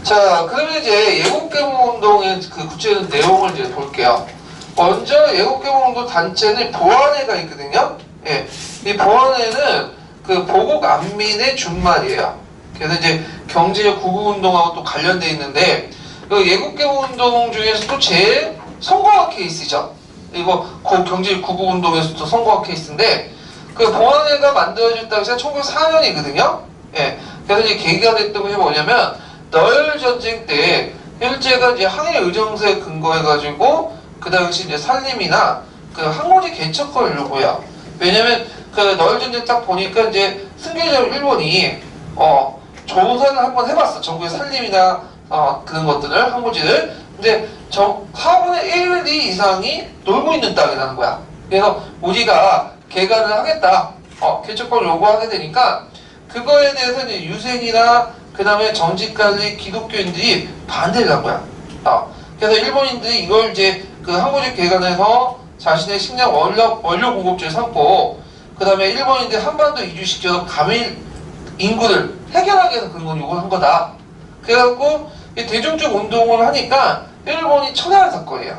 자, 그러면 이제 예국개몽운동의 그 구체적인 내용을 이제 볼게요. 먼저 예국개몽운동 단체는 보안회가 있거든요. 예, 이 보안회는 그 보국 안민의 준말이에요. 그래서 이제 경제적 구국운동하고 또 관련돼 있는데, 그 예국개몽운동 중에서도 제일 성공한 케이스죠. 이거 경제적 구국운동에서도 성공한 케이스인데, 그 보안회가 만들어질 당시가 1904년이거든요. 예, 그래서 이제 계기가 됐던 것이 뭐냐면, 너일 전쟁 때 일제가 이제 항일 의정서에 근거해가지고 그 당시 이제 산림이나 그 항모지 개척권을 요구해요. 왜냐면 그 너일 전쟁 딱 보니까 이제 승계적 일본이 조사를 한번 해봤어. 전국의 산림이나 그런 것들을 항모지를. 근데 4분의 1, 2 이상이 놀고 있는 땅이라는 거야. 그래서 우리가 개간을 하겠다. 개척권을 요구하게 되니까 그거에 대해서 이제 유생이나 그 다음에 정직관리 기독교인들이 반대를 한 거야. 그래서 일본인들이 이걸 이제 그 항모지 개간해서 자신의 식량 원료 공급지를 삼고, 그 다음에 일본인들이 한반도 이주시켜서 가밀 인구를 해결하기 위해서 그런 걸 요구한 거다. 그래갖고 대중적 운동을 하니까 일본이 철회한 사건이에요.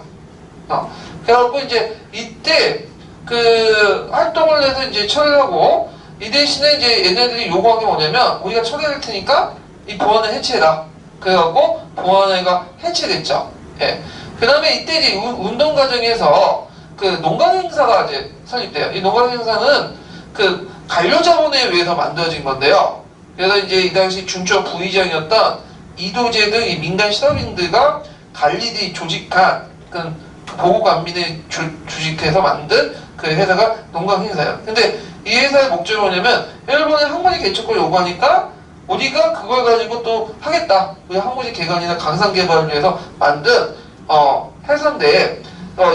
그래갖고 이제 이때 그 활동을 해서 이제 철회하고, 이 대신에 이제 얘네들이 요구한 게 뭐냐면, 우리가 철회할 테니까 이 보안회 해체해라. 그래갖고 보안회가 해체됐죠. 예. 그 다음에 이때 이제 운동 과정에서 그 농간 행사가 이제 설립돼요. 이 농간 행사는 그 관료자본에 의해서 만들어진 건데요. 그래서 이제 이 당시 중초 부의장이었던 이도재 등 이 민간 실업인들과 관리들이 조직한 그 보국 안민을 주식해서 만든 그 회사가 농간 행사예요. 근데 이 회사의 목적이 뭐냐면, 일본의 항모지 개척권을 요구하니까 우리가 그걸 가지고 또 하겠다. 우리 항모지 개간이나 강산 개발을 위해서 만든 회사인데,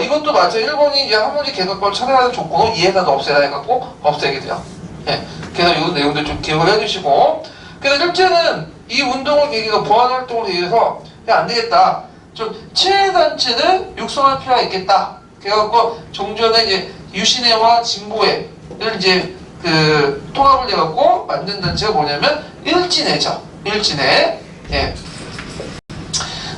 이것도 마치 일본이 이제 항모지 개간권을 철회하는 조건으로 이 회사도 없애라 해갖고 없애게 돼요. 예. 그래서 이 내용들 좀 기억을 해주시고, 그래서 일제는 이 운동을 계기로 보안 활동을 위해서 안 되겠다. 좀 친일단체를 육성할 필요가 있겠다. 그래갖고 종전에 이제 유신회와 진보회를 이제 그 통합을 해갖고 만든 단체가 뭐냐면 일진회죠. 일진회. 예.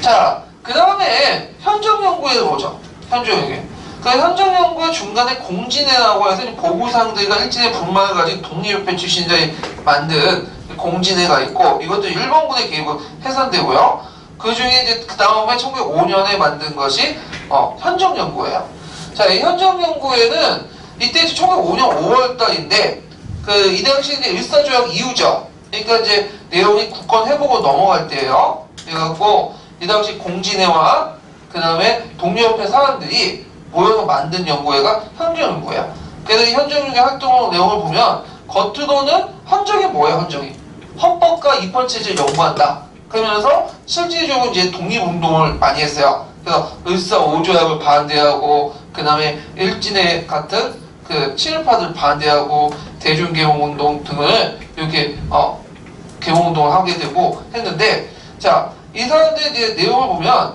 자, 그 다음에 현정연구회를 보죠. 현정연구회. 그 현정연구회 중간에 공진회라고 해서 보부상들과 일진회 분만을 가진 독립협회 출신자이 만든 공진회가 있고, 이것도 일본군의 개입으로 해산되고요. 그 중에 이제 그 다음에 1905년에 만든 것이 현정연구회예요. 자, 이 현정연구회는 이때 1905년 5월달인데, 이 당시 이제 일사조약 이후죠. 그러니까 이제 내용이 국권 회복으로 넘어갈 때예요. 그래갖고 이 당시 공진회와 그 다음에 독립협회 사람들이 모여서 만든 연구회가 현정연구회야. 그래서 이 현정연구회 활동 내용을 보면, 겉으로는 헌정이 뭐예요? 헌정이 헌법과 입헌체제를 연구한다. 그러면서 실질적으로 이제 독립운동을 많이 했어요. 그래서 을사오조약을 반대하고, 그 다음에 일진회 같은 그 친일파들 반대하고, 대중개몽운동 등을 이렇게 개몽운동을 하게 되고 했는데, 자, 이 사람들의 이제 내용을 보면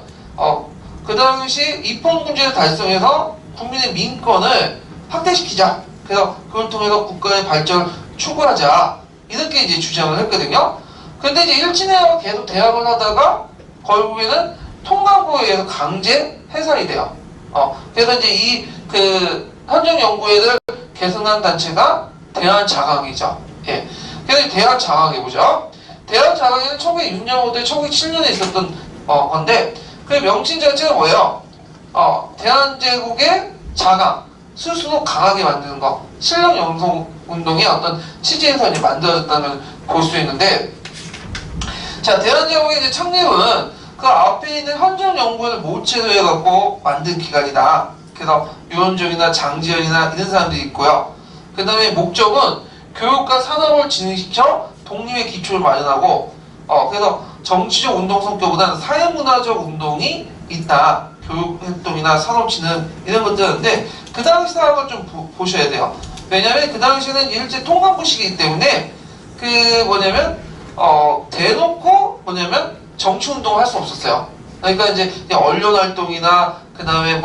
그 당시 입헌군제를 달성해서 국민의 민권을 확대시키자. 그래서 그걸 통해서 국가의 발전을 추구하자. 이렇게 이제 주장을 했거든요. 근데 이제 일진회와 계속 대학을 하다가 결국에는 통감부에 의해서 강제 해산이 돼요. 그래서 이제 이 그 현정연구회를 개선한 단체가 대한자강이죠. 예. 그래서 대한자강해 보죠. 대한자강에는 1906년부터 1907년에 있었던 건데, 그 명칭 자체가 뭐예요? 대한제국의 자강, 스스로 강하게 만드는 거, 실력 영성 운동의 어떤 취지에서 이제 만들어졌다면 볼 수 있는데, 자, 대한제국의 이제 창립은 그 앞에 있는 현정연구회를 모체로 해갖고 만든 기관이다. 그래서 유원정이나 장지연이나 이런 사람들이 있고요. 그 다음에 목적은 교육과 산업을 진흥시켜 독립의 기초를 마련하고, 그래서 정치적 운동 성격보다는 사회문화적 운동이 있다. 교육활동이나 산업진흥 이런 것들인데, 그 당시 상황을 좀 보셔야 돼요. 왜냐면 그 당시에는 일제 통감부시기이기 때문에 그 뭐냐면 대놓고 뭐냐면 정치운동을 할 수 없었어요. 그러니까 이제 언론활동이나 그 다음에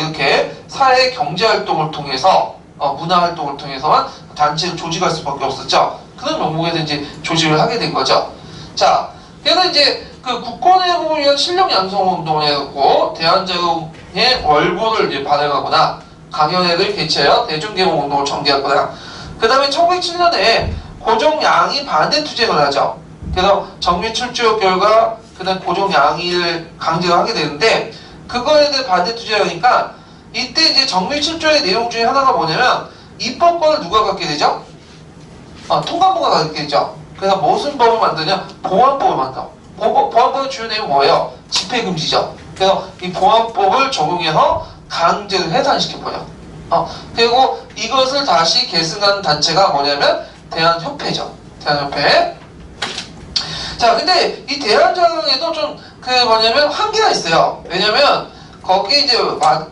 이렇게 사회 경제활동을 통해서 문화활동을 통해서만 단체를 조직할 수밖에 없었죠. 그런 명목에서 이제 조직을 하게 된 거죠. 자, 그래서 이제 그 국권의 회복을 위한 실력 양성 운동을 해갖고 대한제국의 월부를 이제 발행하거나 강연회를 개최하여 대중개봉 운동을 전개하거나, 그 다음에 1907년에 고종양이 반대 투쟁을 하죠. 그래서 정미 출조 결과 그다음 고종양이를 강제로 하게 되는데, 그거에 대해 반대 투쟁하니까 이때 이제 정미 출조의 내용 중에 하나가 뭐냐면 입법권을 누가 갖게 되죠? 통감부가 갖게 되죠. 그래서 무슨 법을 만드냐? 보안법을 만들어. 보안법의 주요 내용이 뭐예요? 집회금지죠. 그래서 이 보안법을 적용해서 강제로 해산시켜버려. 그리고 이것을 다시 계승한 단체가 뭐냐면 대한협회죠. 대한협회. 자, 근데 이 대한장에도 좀 뭐냐면 한계가 있어요. 왜냐면 거기 이제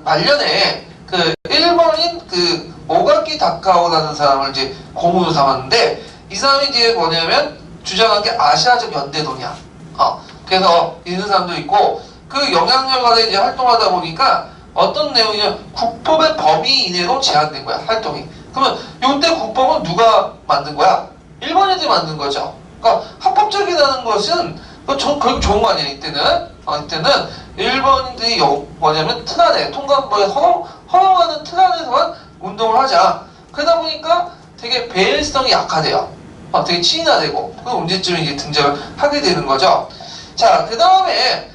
말년에 그 일본인 그 오가키 다카오라는 사람을 이제 고문으로 삼았는데, 이 사람이 이제 뭐냐면 주장한 게 아시아적 연대론이야. 그래서 있는 사람도 있고, 그 영향력 아래 이제 활동하다 보니까 어떤 내용이냐, 국법의 범위 이내로 제한된 거야, 활동이. 그러면 이때 국법은 누가 만든 거야? 일본인들이 만든 거죠. 그러니까 합법적이라는 것은 그건 좋은 거 아니야, 이때는. 이때는 일본인들이 뭐냐면 틀 안에, 통감부에 허용하는 틀 안에서만 운동을 하자. 그러다 보니까 되게 배일성이 약화돼요. 되게 친화되고, 그 문제점이 이제 등장을 하게 되는 거죠. 자, 그 다음에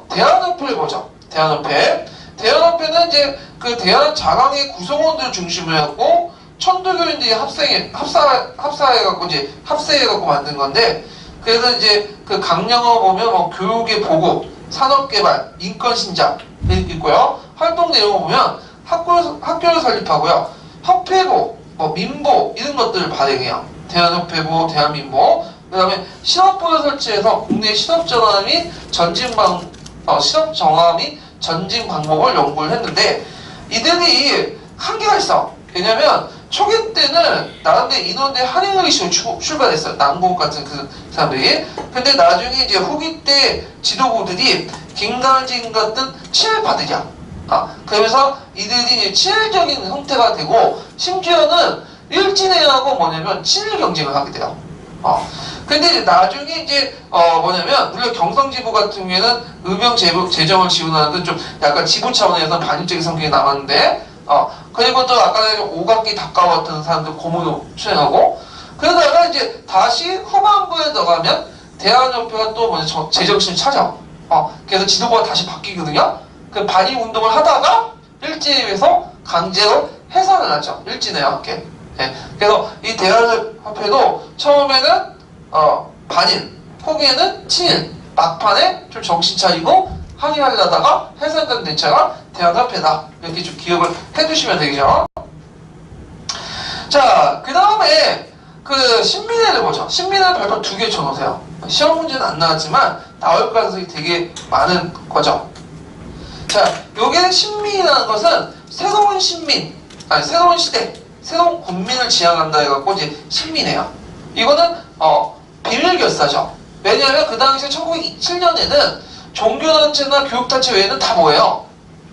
대한협회를 보죠. 대한협회는 이제 그 대한 자강의 구성원들을 중심으로 해갖고 천도교인들이 합사해갖고 이제 합세해갖고 만든 건데, 그래서 이제 그 강령어 보면 뭐 교육의 보급, 산업개발, 인권신장 있고요. 활동 내용을 보면 학교를 설립하고요. 협회보, 뭐 민보 이런 것들을 발행해요. 대한협회보, 대한민보. 그 다음에 신업부를 설치해서 국내 신업정화 및 전진 방법을 연구를 했는데, 이들이 한계가 있어. 왜냐면 초기 때는 나름대로 인원대 한인의식으로 출발했어요. 남궁 같은 그 사람들이. 근데 나중에 이제 후기 때 지도부들이 김강진 같은 친일파들이야. 그러면서 이들이 이제 친일적인 형태가 되고, 심지어는 일진회하고 뭐냐면 친일 경쟁을 하게 돼요. 근데 이제 나중에 이제 뭐냐면 물론 경성지부 같은 경우에는 의병 재정을 지원하는 좀 약간 지부 차원에서 반일적인 성격이 남았는데, 그리고 또 아까 오각기 닭가와 같은 사람들 고문으로 출연하고, 그러다가 이제 다시 후반부에 들어가면 대한협회가 또 뭐냐 제정신을 찾아. 그래서 지도부가 다시 바뀌거든요. 그 반일 운동을 하다가 일제에서 강제로 해산을 하죠. 일진회와 함께. 네. 그래서 이 대한협회도 처음에는 반일, 후기에는 친일, 막판에 좀 정신 차리고 항의하려다가 해산된 대체가 대한협회다. 이렇게 좀 기억을 해두시면 되겠죠. 자, 그 다음에 그 신민회를 보죠. 신민회 발표 2개 쳐놓으세요. 시험 문제는 안 나왔지만 나올 가능성이 되게 많은 거죠. 자, 요게 신민이라는 것은 새로운 신민, 새로운 시대, 새로운 군민을 지향한다 해갖고 이제 신민회야. 이거는 비밀결사죠. 왜냐하면 그 당시에 1907년에는 종교단체나 교육단체 외에는 다 뭐예요?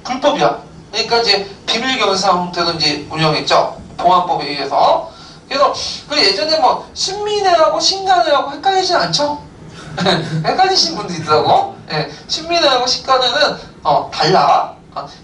불법이야. 그러니까 이제 비밀결사 형태로 이제 운영했죠. 보안법에 의해서. 그래서 그 예전에 뭐 신민회하고 신간회하고 헷갈리지 않죠? 헷갈리신 분도 있더라고. 네, 신민회하고 신간회는 달라.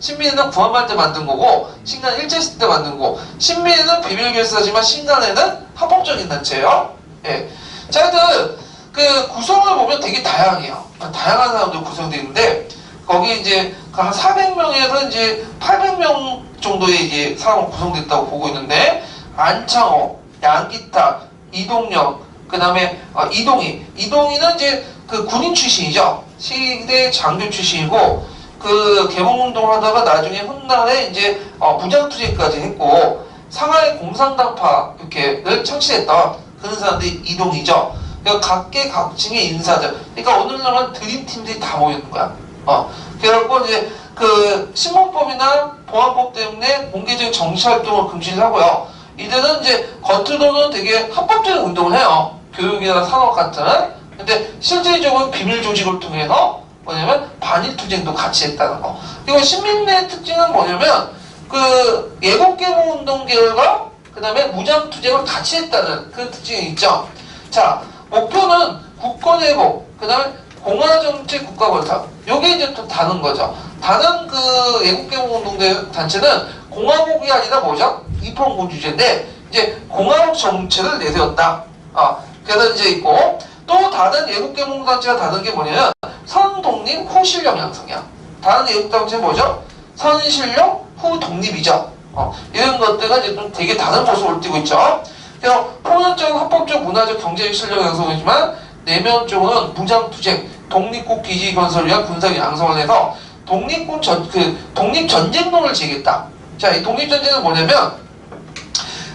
신민회는 구한말 때 만든 거고, 신간은 일제시대 때 만든 거고, 신민회는 비밀결사지만 신간회는 합법적인 단체예요. 예. 자, 하여튼 그 구성을 보면 되게 다양해요. 다양한 사람들 구성되어 있는데, 거기 이제 한 400명에서 이제 800명 정도의 이제 사람으로 구성됐다고 보고 있는데, 안창호, 양기탁, 이동영, 그 다음에 이동희는 이제 그 군인 출신이죠. 시대 장교 출신이고, 그 개몽운동을 하다가 나중에 훗날에 이제 무장투쟁까지 했고, 상하이 공산당파 이렇게를 창시했던 그런 사람들이 이동이죠. 그러니까 각계각층의 인사들. 그러니까 오늘날은 드림팀들이 다 모이는 거야. 그래갖고 이제 그 신문법이나 보안법 때문에 공개적인 정치활동을 금지를 하고요. 이들은 이제 겉으로는 되게 합법적인 운동을 해요. 교육이나 산업 같은. 근데 실질적으로 비밀 조직을 통해서 뭐냐면 반일투쟁도 같이 했다는 거. 그리고 신민회의 특징은 뭐냐면 그 예국개몽운동 계열과 그 다음에 무장투쟁을 같이 했다는 그 특징이 있죠. 자, 목표는 국권회복, 그 다음에 공화정책 국가건설. 요게 이제 또 다른 거죠. 다른 그 애국개몽운동 단체는 공화국이 아니라 뭐죠? 입헌군 주제인데 이제 공화국 정체를 내세웠다. 그래서 이제 있고 또 다른 애국개몽 단체가 다른 게 뭐냐면 선독립 후 실력 양성이야. 다른 애국 단체는 뭐죠? 선실력 후 독립이죠. 이런 것들은 이제 좀 되게 다른 모습을 띠고 있죠. 그래서 폭력적, 합법적, 문화적, 경제적 실력 양성이지만 내면적으로는 무장투쟁, 독립국 기지 건설을 위한 군사 양성을 해서 독립전쟁론을 제기했다. 자, 이 독립전쟁은 뭐냐면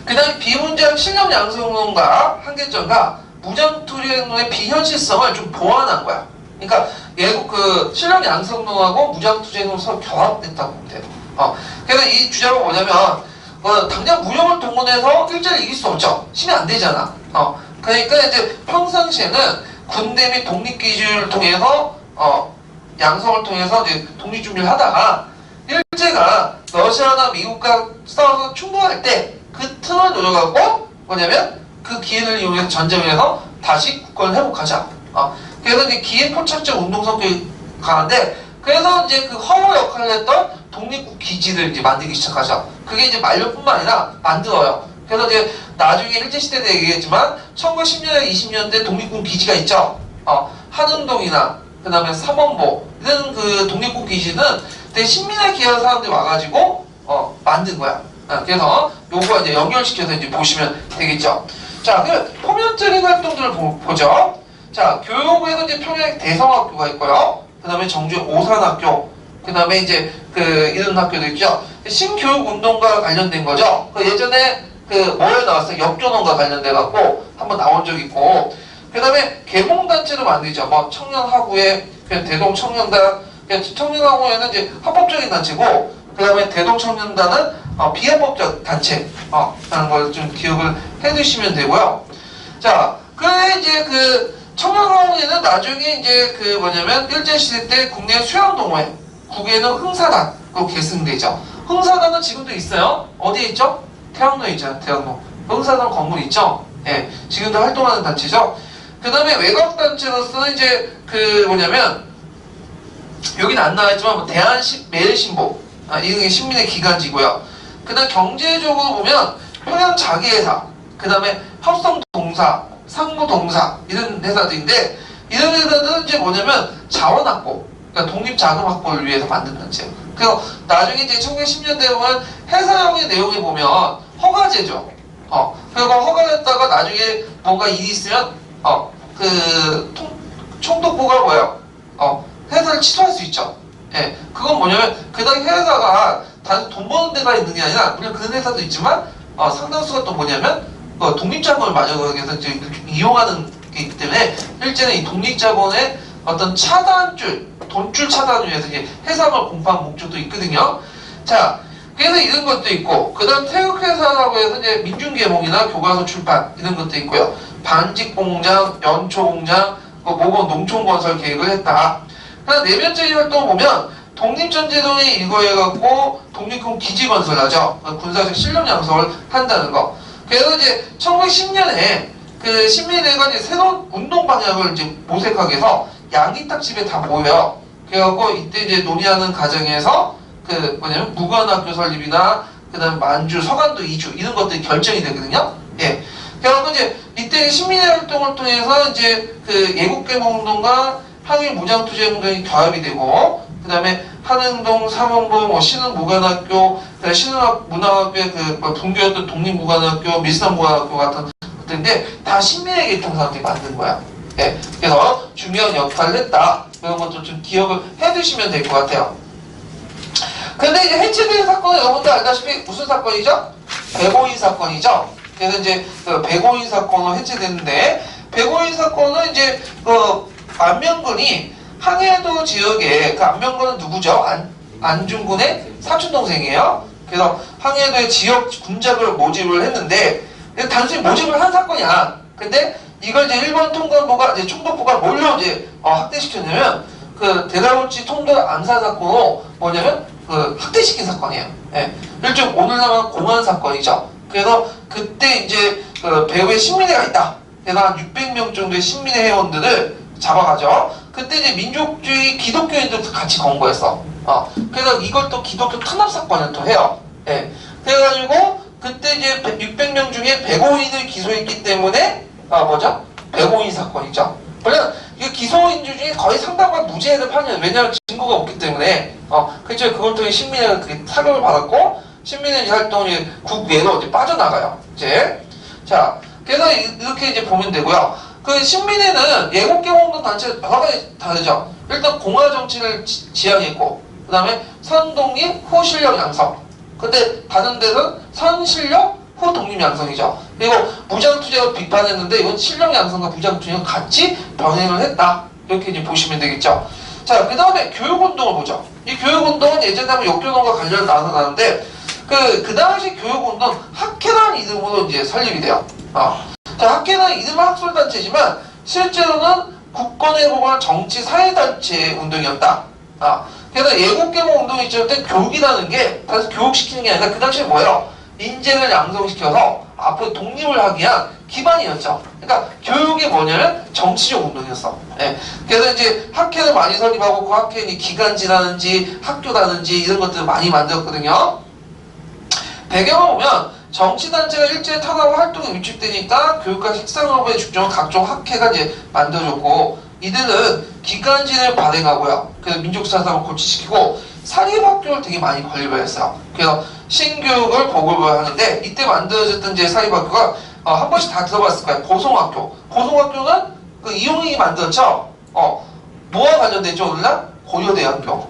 그냥 비문장 실력 양성론과 한계점과 무장투쟁론의 비현실성을 좀 보완한 거야. 그러니까 예국 그 실력 양성론하고 무장투쟁론이 서로 결합됐다고 보면 돼요. 그래서 이 주장은 뭐냐면 당장 무력을 동원해서 일제를 이길 수 없죠. 힘이 안 되잖아. 그러니까 이제 평상시에는 군대 및 독립기지를 통해서 양성을 통해서 이제 독립준비를 하다가 일제가 러시아나 미국과 싸워서 충돌할 때 그 틈을 노려갖고 뭐냐면 그 기회를 이용해서 전쟁을 해서 다시 국권을 회복하자. 그래서 이제 기회 포착적 운동 성격이 강한데 그래서 이제 그 허워 역할을 했던 독립국 기지를 이제 만들기 시작하죠. 그게 이제 만료뿐만 아니라 만들어요. 그래서 이제 나중에 일제시대 때 얘기했지만 1910년대, 20년대 독립군 기지가 있죠. 한흥동이나 그 다음에 삼원보 이런 그 독립국 기지는 되게 신민에 기여한 사람들이 와가지고 만든 거야. 그래서 요거 이제 연결시켜서 이제 보시면 되겠죠. 자, 그 포면적인 활동들을 보죠. 자, 교육에서 이제 평양 대성학교가 있고요. 그 다음에 정주의 오산학교, 그 다음에 이제 그 이런 학교도 있죠. 신교육 운동과 관련된 거죠. 그 예전에 그 뭐에 나왔어요? 역전원과 관련돼 갖고 한번 나온 적 있고, 그 다음에 개몽단체도 만들죠. 뭐 청년하구의 대동청년단, 청년하구에는 이제 합법적인 단체고, 그 다음에 대동청년단은 비합법적 단체, 라는 걸 좀 기억을 해두시면 되고요. 자, 그래 이제 그 청년하구에는 나중에 이제 그 뭐냐면 일제시대 때 국내 수양동호회, 국외는 흥사단으로 계승되죠. 흥사단은 지금도 있어요. 어디에 있죠? 태양로에 있잖아요. 태양로. 흥사단 건물 있죠? 예, 지금도 활동하는 단체죠. 그 다음에 외곽단체로서는 이제 그 뭐냐면 여기는 안 나와있지만 뭐 매일신보, 이런 게 신민의 기관지고요. 그 다음 경제적으로 보면 평양자기회사, 그 다음에 협성동사, 상무동사 이런 회사들인데 이런 회사들은 이제 뭐냐면 자원확보, 그러니까 독립자금 확보를 위해서 만든 단체예요. 그래서 나중에 이제 1910년대에 보면 회사형의 내용에 보면 허가제죠. 그리고 허가했다가 나중에 뭔가 일이 있으면 그 총독부가 뭐예요? 회사를 취소할 수 있죠. 예, 그건 뭐냐면 그 당시 회사가 단순 돈 버는 데가 있는 게 아니라 물론 그런 회사도 있지만 상당수가 또 뭐냐면 독립자본을 마련하기 위해서 이제 이용하는 게 있기 때문에 일제는 이 독립자본의 어떤 차단줄, 돈줄 차단을 위해서 이제 해상을 공부한 목적도 있거든요. 자, 그래서 이런 것도 있고, 그 다음 태극회사라고 해서 이제 민중개몽이나 교과서 출판 이런 것도 있고요. 반직공장, 연초공장, 모건 농촌건설 계획을 했다. 그다음 내면적인 활동을 보면 독립전제동에 일거해갖고 독립군 기지 건설하죠. 군사적 실력 양성을 한다는 거. 그래서 이제 1910년에 그 신민회가 이제 새로운 운동 방향을 이제 모색하기 위해서 양기탁집에 다 모여요. 그래갖고 이때 이제 논의하는 과정에서 그 뭐냐면 무관학교 설립이나 그다음 만주, 서간도 이주 이런 것들이 결정이 되거든요. 예. 그래갖고 이제 이때 신민회 활동을 통해서 이제 그 예국개몽운동과 항일 무장투쟁운동이 결합이 되고, 그 다음에 한흥동, 삼원보, 뭐 신흥무관학교, 신흥문화학교의 그 분교였던 독립무관학교, 밀산무관학교 같은 것들인데 다 신민회 계통 사람들이 만든 거야. 예. 그래서 중요한 역할을 했다. 이런 것도 좀 기억을 해두시면 될 것 같아요. 근데 이제 해체된 사건은 여러분들 알다시피 무슨 사건이죠? 백오인 사건이죠. 그래서 이제 그 백오인 사건으로 해체됐는데, 백오인 사건은 이제 안명근이 항해도 지역에, 그 안명근은 누구죠? 안중근의 사촌동생이에요. 그래서 항해도의 지역 군작을 모집을 했는데, 단순히 모집을 한 사건이야. 근데 이걸 이제 일본 통감부가, 이제 총독부가 뭘로 이제 학대시켰냐면, 그 대다우치 통돌 암살 사건으로 뭐냐면 그 학대시킨 사건이에요. 예. 일종 오늘날은 공안 사건이죠. 그래서 그때 이제 그 배후에 신민회가 있다. 그래서 한 600명 정도의 신민회 회원들을 잡아가죠. 그때 이제 민족주의 기독교인들도 같이 건 거였어. 그래서 이걸 또 기독교 탄압 사건을 또 해요. 예. 그래가지고 그때 이제 600명 중에 105인을 기소했기 때문에 뭐죠? 105인 사건이죠. 물론 이 기소인 중에 거의 상당한 무죄를 판이에요. 왜냐하면 증거가 없기 때문에. 그렇죠. 그걸 통해 신민회가 그게 타격을 받았고 신민회 활동이 국외로 이제 빠져나가요. 이제 자 그래서 이렇게 이제 보면 되고요. 그 신민회는 예국계몽운동 단체 여러 가지 다르죠. 일단 공화 정치를 지향했고, 그 다음에 선독립 후 실력 양성. 근데 다른 데는 선실력 후 독립 양성이죠. 그리고 무장 투쟁을 비판했는데 이건 실력 양성과 무장 투쟁을 같이 병행을 했다. 이렇게 이제 보시면 되겠죠. 자, 그 다음에 교육운동을 보죠. 이 교육운동은 예전에 하면 역교동과 관련을 나누는데 그 당시 교육운동 학회라는 이름으로 이제 설립이 돼요. 자, 학회는 이름은 학술단체지만 실제로는 국권회복을 정치 사회단체 운동이었다. 그래서 예국계몽 운동이 있을 때 교육이라는 게 단순 교육시키는 게 아니라 그 당시에 뭐예요? 인재를 양성시켜서 앞으로 독립을 하기 위한 기반이었죠. 그러니까 교육이 뭐냐면 정치적 운동이었어. 예. 그래서 이제 학회를 많이 설립하고 그 학회에 기간지라든지 학교라든지 이런 것들을 많이 만들었거든요. 배경을 보면 정치단체가 일제히 탄압과 활동에 위축되니까 교육과 식상업에 중점한 각종 학회가 이제 만들어졌고 이들은 기간지를 발행하고요. 그래서 민족사상을 고취시키고 사립학교를 되게 많이 건립했어요. 그래서 신교육을 보급을 하는데 이때 만들어졌던 이제 사립학교가 한 번씩 다 들어봤을 거예요. 고성학교. 고성학교는 그 이용익이 만들었죠. 뭐와 관련됐죠? 오늘날 고려대학교.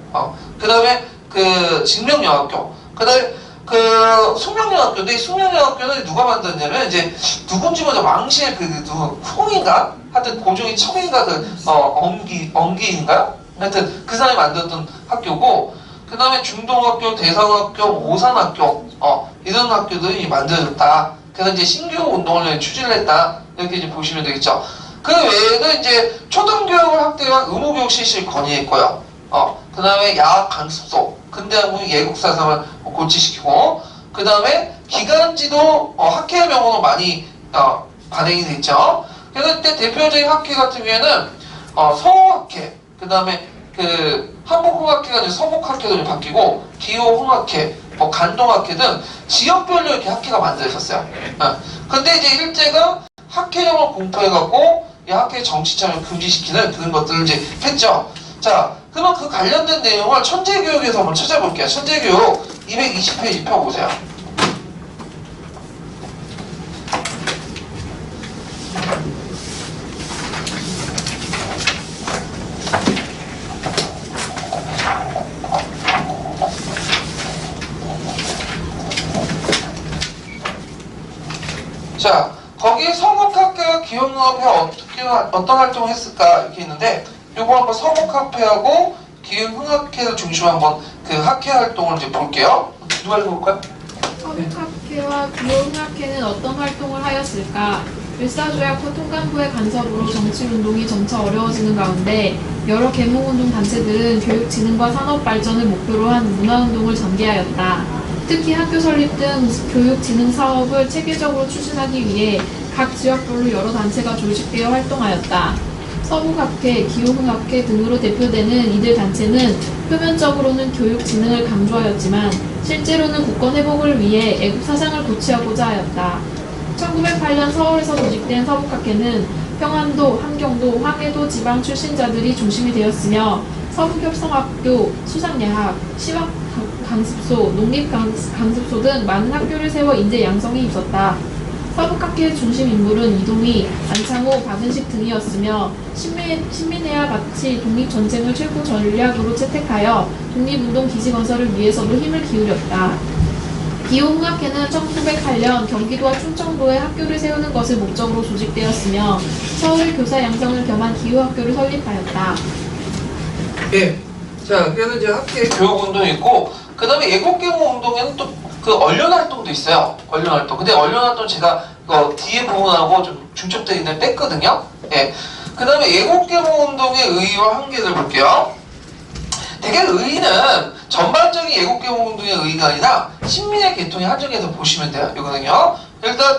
그 다음에 그 직명여학교. 그 다음에 그 숙명여학교인데 이 숙명여학교는 누가 만들었냐면 이제 누군지 먼저 왕실 후궁인가? 하여튼 고종이 척인가 엄기인가요? 하여튼 그 사람이 만들었던 학교고 그 다음에 중동학교, 대상학교, 오산학교 이런 학교들이 만들어졌다. 그래서 이제 신교육 운동을 추진을 했다. 이렇게 이제 보시면 되겠죠. 그 외에는 이제 초등교육을 확대한 의무교육 실시를 건의했고요. 그 다음에 야학 강습소, 근대한국 예국사상을 고취시키고, 그 다음에 기간지도 학회 명으로 많이 발행이 됐죠. 그래서 그때 대표적인 학회 같은 경우에는 서호학회, 그 다음에 그 한복홍학회가 이제 서복학회로 바뀌고, 기호홍학회, 간동학회 등 지역별로 이렇게 학회가 만들어졌어요. 근데 이제 일제가 학회령을 공포해갖고 이 학회 정치참여를 금지시키는 그런 것들을 이제 했죠. 자, 그러면 그 관련된 내용을 천재교육에서 한번 찾아볼게요. 천재교육 220페이지 펴보세요. 자, 거기 서북학회와 기흥학회가 어떤 활동을 했을까 이렇게 있는데 요거 한번 서북학회하고 기흥학회를 중심으로 한번 그 학회 활동을 이제 볼게요. 누가 읽어볼까요? 서북학회와 기흥학회는 어떤 활동을 하였을까? 일사조약호 통감부의 간섭으로 정치운동이 점차 어려워지는 가운데 여러 계몽운동 단체들은 교육 진흥과 산업 발전을 목표로 한 문화운동을 전개하였다. 특히 학교 설립 등 교육 진흥 사업을 체계적으로 추진하기 위해 각 지역별로 여러 단체가 조직되어 활동하였다. 서북학회, 기호흥학회 등으로 대표되는 이들 단체는 표면적으로는 교육 진흥을 강조하였지만 실제로는 국권 회복을 위해 애국 사상을 고취하고자 하였다. 1908년 서울에서 조직된 서북학회는 평안도, 함경도, 황해도 지방 출신자들이 중심이 되었으며 서북협성학교, 수상야학, 시학강습소, 농립강습소 등 많은 학교를 세워 인재 양성이 있었다. 서북학회의 중심 인물은 이동희, 안창호, 박은식 등이었으며 신민회와 같이 독립전쟁을 최고 전략으로 채택하여 독립운동 기지 건설을 위해서도 힘을 기울였다. 기호흥학회는 1908년 경기도와 충청도에 학교를 세우는 것을 목적으로 조직되었으며 서울 교사 양성을 겸한 기호학교를 설립하였다. 예. 자, 그래서 이제 학회 교육운동이 있고 그 다음에 예국계몽 운동에는 또 그 언론활동도 있어요. 언론활동. 근데 언론활동 제가 뒤에 부분하고 좀 중첩되어 있는 뺐거든요. 예. 그 다음에 예국계몽 운동의 의의와 한계를 볼게요. 되게 의의는 전반적인 예국계몽 운동의 의의가 아니라 신민의 계통에 한정해서 보시면 돼요. 이거는요. 일단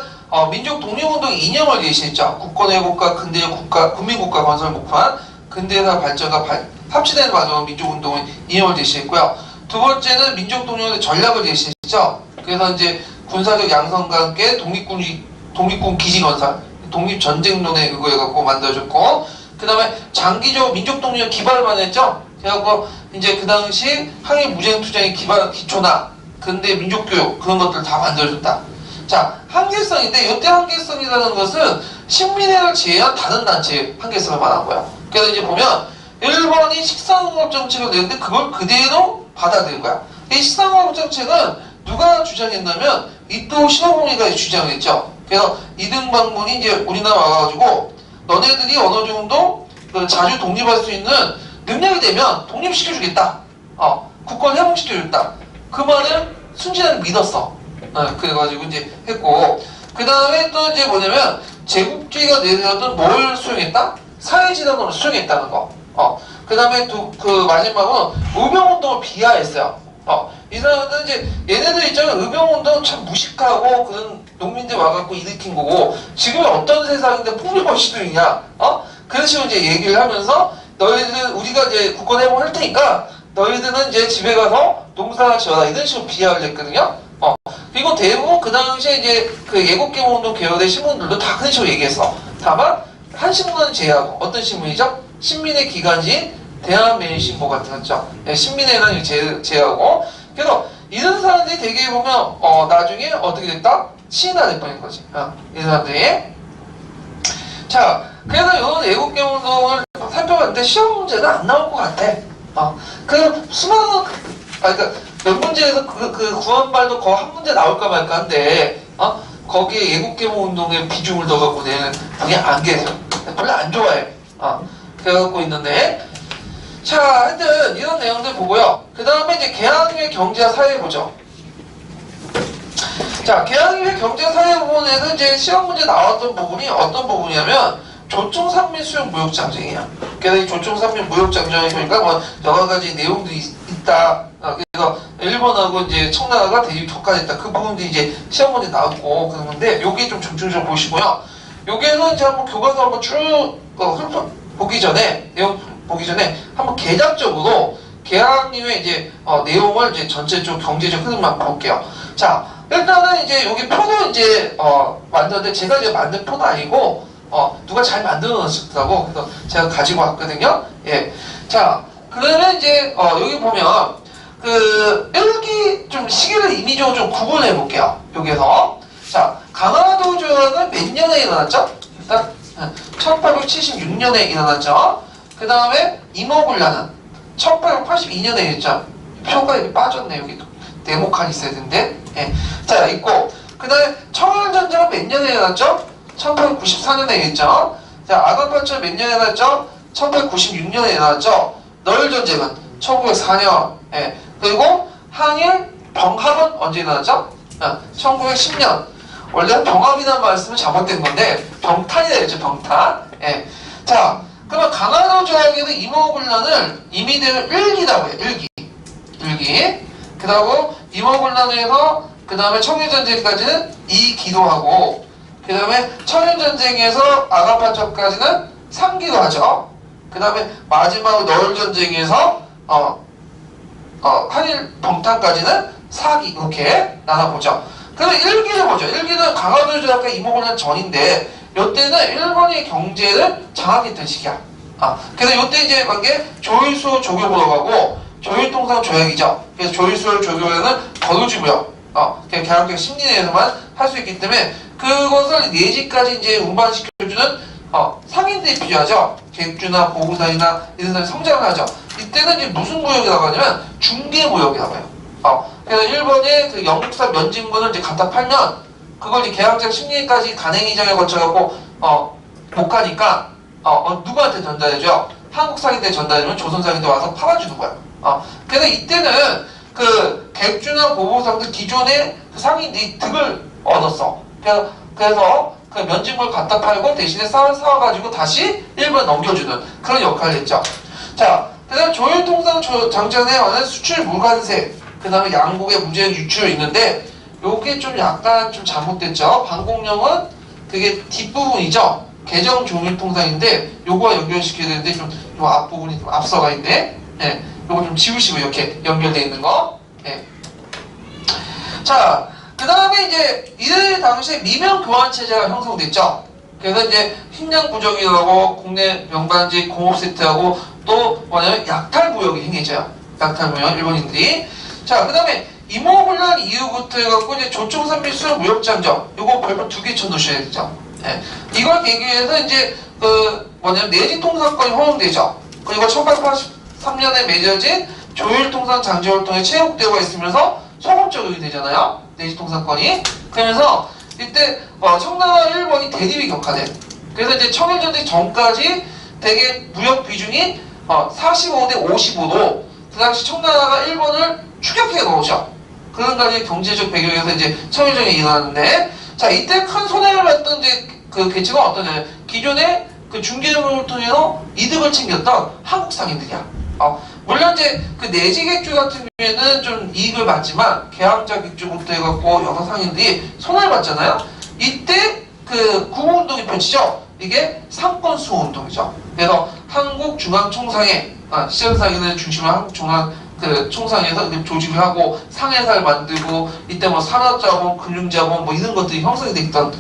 민족 독립운동 이념을 제시했죠. 국권 회복과 근대적 국민국가 건설 목표한 근대사 발전과 합치되는 과정으로 민족운동을 이념을 제시했고요. 두 번째는 민족동력의 전략을 제시했죠. 그래서 이제 군사적 양성과 함께 독립군 기지 건설, 독립전쟁론에 의거해갖고 만들어졌고, 그 다음에 장기적 민족동력 기반을 마련했죠. 그래갖고 이제 그 당시 항일 무장 투쟁의 기초나 근대 민족교육 그런 것들을 다 만들어줬다. 자, 한계성인데 이때 한계성이라는 것은 식민회를 제외한 다른 단체의 한계성을 말한 거야. 그래서 이제 보면 일본이 식상공업 정책을 내는데 그걸 그대로 받아들인 거야. 이 식상공업 정책은 누가 주장했냐면 이토 시노부미가 주장했죠. 그래서 이등방문이 이제 우리나라 와가지고 너네들이 어느 정도 자주 독립할 수 있는 능력이 되면 독립시켜주겠다. 국권 회복시켜주겠다. 그 말을 순진하게 믿었어. 그래가지고 이제 했고, 그 다음에 또 이제 뭐냐면 제국주의가 내세웠던 뭘 수용했다? 사회진흥론을 수용했다는 거. 그 다음에 그 마지막은 의병운동을 비하했어요. 이 사람들은 이제 얘네들 있잖아요. 의병운동은 참 무식하고 그런 농민들 와갖고 일으킨 거고 지금은 어떤 세상인데 폭력을 시도이냐? 그런 식으로 이제 얘기를 하면서 너희들 우리가 이제 국권 회복할 테니까 너희들은 이제 집에 가서 농사 지어라 이런 식으로 비하를 했거든요. 그리고 대부분 그 당시에 이제 그 예국개몽운동 계열의 신문들도 다 그런 식으로 얘기했어. 다만 한 신문은 제외하고 어떤 신문이죠? 신민의 기관지 대한매일신보 같은 거죠. 신민회는 제외하고. 그래서 이런 사람들이 되게 보면 나중에 어떻게 됐다? 시인화 될 뻔인 거지. 이 사람들이. 자, 그래서 이런 애국개몽운동을 살펴봤는데 시험 문제는 안 나올 것 같아. 그 수많은 그러니까 몇 문제에서 그 구원발도 거 한 문제 나올까 말까 한데 거기에 애국개몽운동의 비중을 더 갖고 내는 그게 안 계세요. 별로 안 좋아해. 그래갖고 있는데. 자, 하여튼 이런 내용들 보고요. 그 다음에 이제 개항의 경제와 사회 보죠. 자, 개항의 경제와 사회 부분에서 이제 시험 문제 나왔던 부분이 어떤 부분이냐면 조총산민 수용 무역장정이야. 그래서 이 조총산민 무역장정에 보니까 뭐 여러 가지 내용들이 있다. 그래서 일본하고 이제 청나라가 대립 격화됐다. 그 부분들이 이제 시험 문제 나왔고 그러는데 요게 좀 중점적으로 보시고요. 요게는 이제 한번 교과서 한번 쭉 보기 전에 내용 보기 전에 한번 개략적으로 개항 이후에 이제 내용을 이제 전체적 경제적 흐름만 볼게요. 자, 일단은 이제 여기 표도 이제 만드는데 제가 이제 만든 표도 아니고 누가 잘 만들어 놓으셨더라고. 그래서 제가 가지고 왔거든요. 예. 자, 그러면 이제 여기 보면 그 일기 좀 시기를 임의적으로 좀 구분해 볼게요. 여기에서 자, 강화도 조약은 몇 년에 일어났죠? 일단 1876년에 일어났죠. 그 다음에 임오군란은 1882년에 있죠. 표가 여기 빠졌네. 여기 네모칸 있어야 되는데. 예. 자, 있고 그 다음에 청일전쟁은 몇 년에 일어났죠? 1894년에 있죠. 자, 아간파천 몇 년에 일어났죠? 1896년에 일어났죠. 너일전쟁은 1904년. 예. 그리고 항일 병합은 언제 일어났죠? 1910년. 원래 병합이라는 말씀은 잘못된 건데 병탄이 되겠죠. 병탄. 예. 자, 그러면 강화도 조약에는 임오군란을 임의대로 일기라고 해요. 일기. 그 다음에 임오군란에서 그 다음에 청일전쟁까지는 2기로 하고 그 다음에 청일전쟁에서 아간파천까지는 3기로 하죠. 그 다음에 마지막으로 너일전쟁에서 한일 병탄까지는 4기 이렇게 나눠보죠. 그러면 1기를 보죠. 1기는 강화도 조약과 임오군란 전인데 이때는 일본의 경제를 장악했던 시기야. 그래서 이때 이제 관계 조일수 조교보러 가고 조일통상 조약이죠. 그래서 조일수 조교에는 거주지무역, 개항적 심리내에서만 할 수 있기 때문에 그것을 내지까지 이제 운반시켜주는 상인들이 필요하죠. 객주나 보부산이나 이런 사람이 성장을 하죠. 이때는 이제 무슨 무역이라고 하냐면 중개무역이라고 해요. 그래서 일본의 그 영국산 면직물을 이제 갖다 팔면 그걸 이제 계약적 심리까지 간행이장에 거쳐갖고 못 가니까 누구한테 전달해줘요? 한국 상인들 전달해주면 조선 상인들 와서 팔아주는 거야. 그래서 이때는 그 객주나 보보상들 기존의 그 상인들이 득을 얻었어. 그래서 그 면직물 갖다 팔고 대신에 사와가지고 다시 일본 넘겨주는 그런 역할을 했죠. 자, 그 다음에 조일통상 장전에 관한 수출 물관세, 그 다음에 양국의 무제한 유출이 있는데 요게 좀 약간 좀 잘못됐죠. 방공령은 그게 뒷부분이죠. 개정 조율통상인데 요거와 연결시켜야 되는데 좀 요 앞부분이 좀 앞서가 있네. 예, 요거 좀 지우시고 이렇게 연결되어 있는 거. 예. 자, 그 다음에 이제 이때 당시에 미명 교환 체제가 형성됐죠. 그래서 이제 식량 부족이라고 국내 명반지 공업 세트하고 또 뭐냐면 약탈무역이 행해져요. 약탈무역 일본인들이. 자, 그 다음에 임오훈련 이후부터 해갖고 이제 조총산미 수요 무역장정 요거 별표 2개 쳐놓으셔야 되죠. 예. 이걸 계기해서 이제 그 뭐냐면 내지통상권이 허용되죠. 그리고 1883년에 맺어진 조율통상 장제활동에 체육대회가 있으면서 소급 적용이 되잖아요. 내지통상권이. 그러면서 이때 청나라 일본이 대립이 격화돼. 그래서 이제 청일전쟁 전까지 대개 무역 비중이 45대 55도 그 당시 청나라가 일본을 추격해 놓으죠. 그런 가지 경제적 배경에서 이제 청일전쟁이 일어났는데, 자, 이때 큰 손해를 봤던 이제 그 계층은 어떠냐. 기존에 그 중개업을 통해서 이득을 챙겼던 한국 상인들이야. 물론 이제 그 내지객주 같은 경우에는 좀 이익을 받지만 계양자 객주부터 해갖고 여러 상인들이 손해를 봤잖아요. 이때 그 구호운동이 펼치죠. 이게 상권수호운동이죠. 그래서 한국중앙총상회 시장상인을 중심으로 한국중앙 그 총상에서 조직을 하고 상회사를 만들고 이때 뭐 산업자본, 금융자본 뭐 이런 것들이 형성이 돼 있던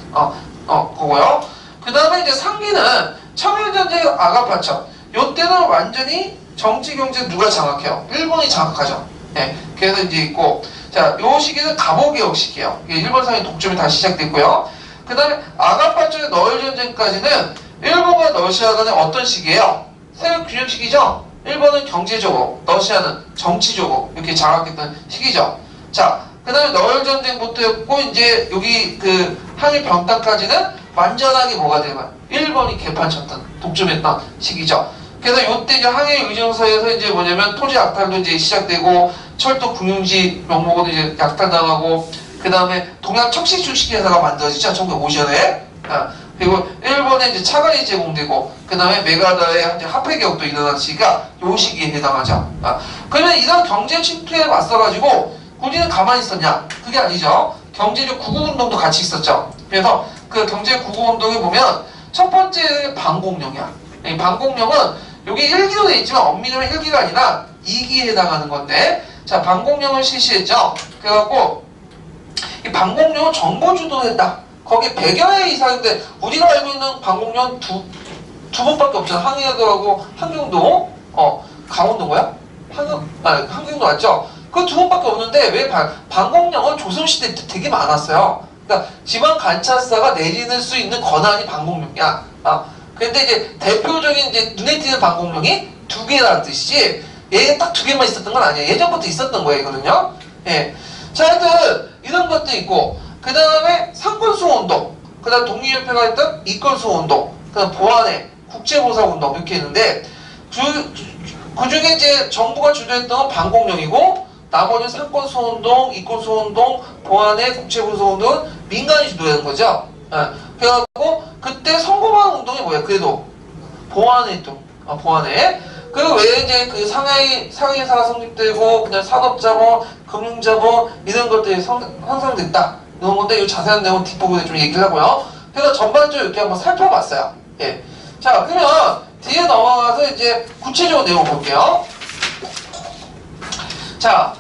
거고요. 그 다음에 이제 상기는 청일전쟁 아가파죠. 요때는 완전히 정치 경제 누가 장악해요? 일본이 장악하죠. 예. 그래서 이제 있고, 자, 요 시기는 갑오개혁 시기예요. 일본 상의 독점이 다시 시작됐고요. 그 다음에 아가파쪽의 너일 전쟁까지는 일본과 러시아 간의 어떤 시기예요? 세력 균형 시기죠. 일본은 경제적으로, 러시아는 정치적으로 이렇게 장악했던 시기죠. 자, 그 다음에 너일 전쟁부터 했고, 이제 여기 그 한일 병따까지는 완전하게 뭐가 되면 일본이 개판 쳤던, 독점했던 시기죠. 그래서 요때 이제 항해 의정서에서 이제 뭐냐면 토지 약탈도 이제 시작되고 철도 금융지 명목으로 이제 약탈당하고 그 다음에 동양 척식주식회사가 만들어지죠. 1950년에. 그리고 일본에 이제 차관이 제공되고 그 다음에 메가다의 이제 화폐개혁도 일어난 시기가 요 시기에 해당하죠. 그러면 이런 경제 침투에 맞서가지고 우리는 가만히 있었냐? 그게 아니죠. 경제적 구국운동도 같이 있었죠. 그래서 그 경제 구국운동에 보면 첫 번째 방공령이야. 이 방공령은 여기 1기로 되어 있지만 엄밀하면 1기가 아니라 2기에 해당하는 건데, 자, 방공령을 실시했죠. 그래갖고 이 방공령은 정보 주도했다. 거기에 100여 회 이상인데 우리가 알고 있는 방공령 두 번밖에 없잖아. 항해도하고 한경도, 강원도인가요? 한경도 맞죠? 그 두 번밖에 없는데 왜 방공령은 조선시대 때 되게 많았어요. 그러니까 지방 관찰사가 내리는 수 있는 권한이 방공령이야. 근데 이제 대표적인 이제 눈에 띄는 방공령이 2개라는 뜻이지, 얘가 딱 2개만 있었던 건 아니에요. 예전부터 있었던 거예요, 이거는요. 예. 자, 하여튼 이런 것도 있고, 그 다음에 상권수호운동, 그 다음 독립협회가 했던 이권수호운동, 그 다음 보안회, 국제보상운동 이렇게 있는데, 그 중에 이제 정부가 주도했던 건 방공령이고, 나머지 상권수호운동, 이권수호운동, 보안회, 국제보상운동은 민간이 주도하는 거죠. 예. 그래갖고 그때 성공한 운동이 뭐야? 그래도 보안회 또 보안회. 그 외에 이제 그 상해사가 성립되고 그냥 산업자본, 금융자본 이런 것들이 형성됐다. 이런 건데 이 자세한 내용은 뒷부분에 좀 얘기를 하고요. 그래서 전반적으로 이렇게 한번 살펴봤어요. 예. 자, 그러면 뒤에 넘어가서 이제 구체적인 내용 볼게요. 자,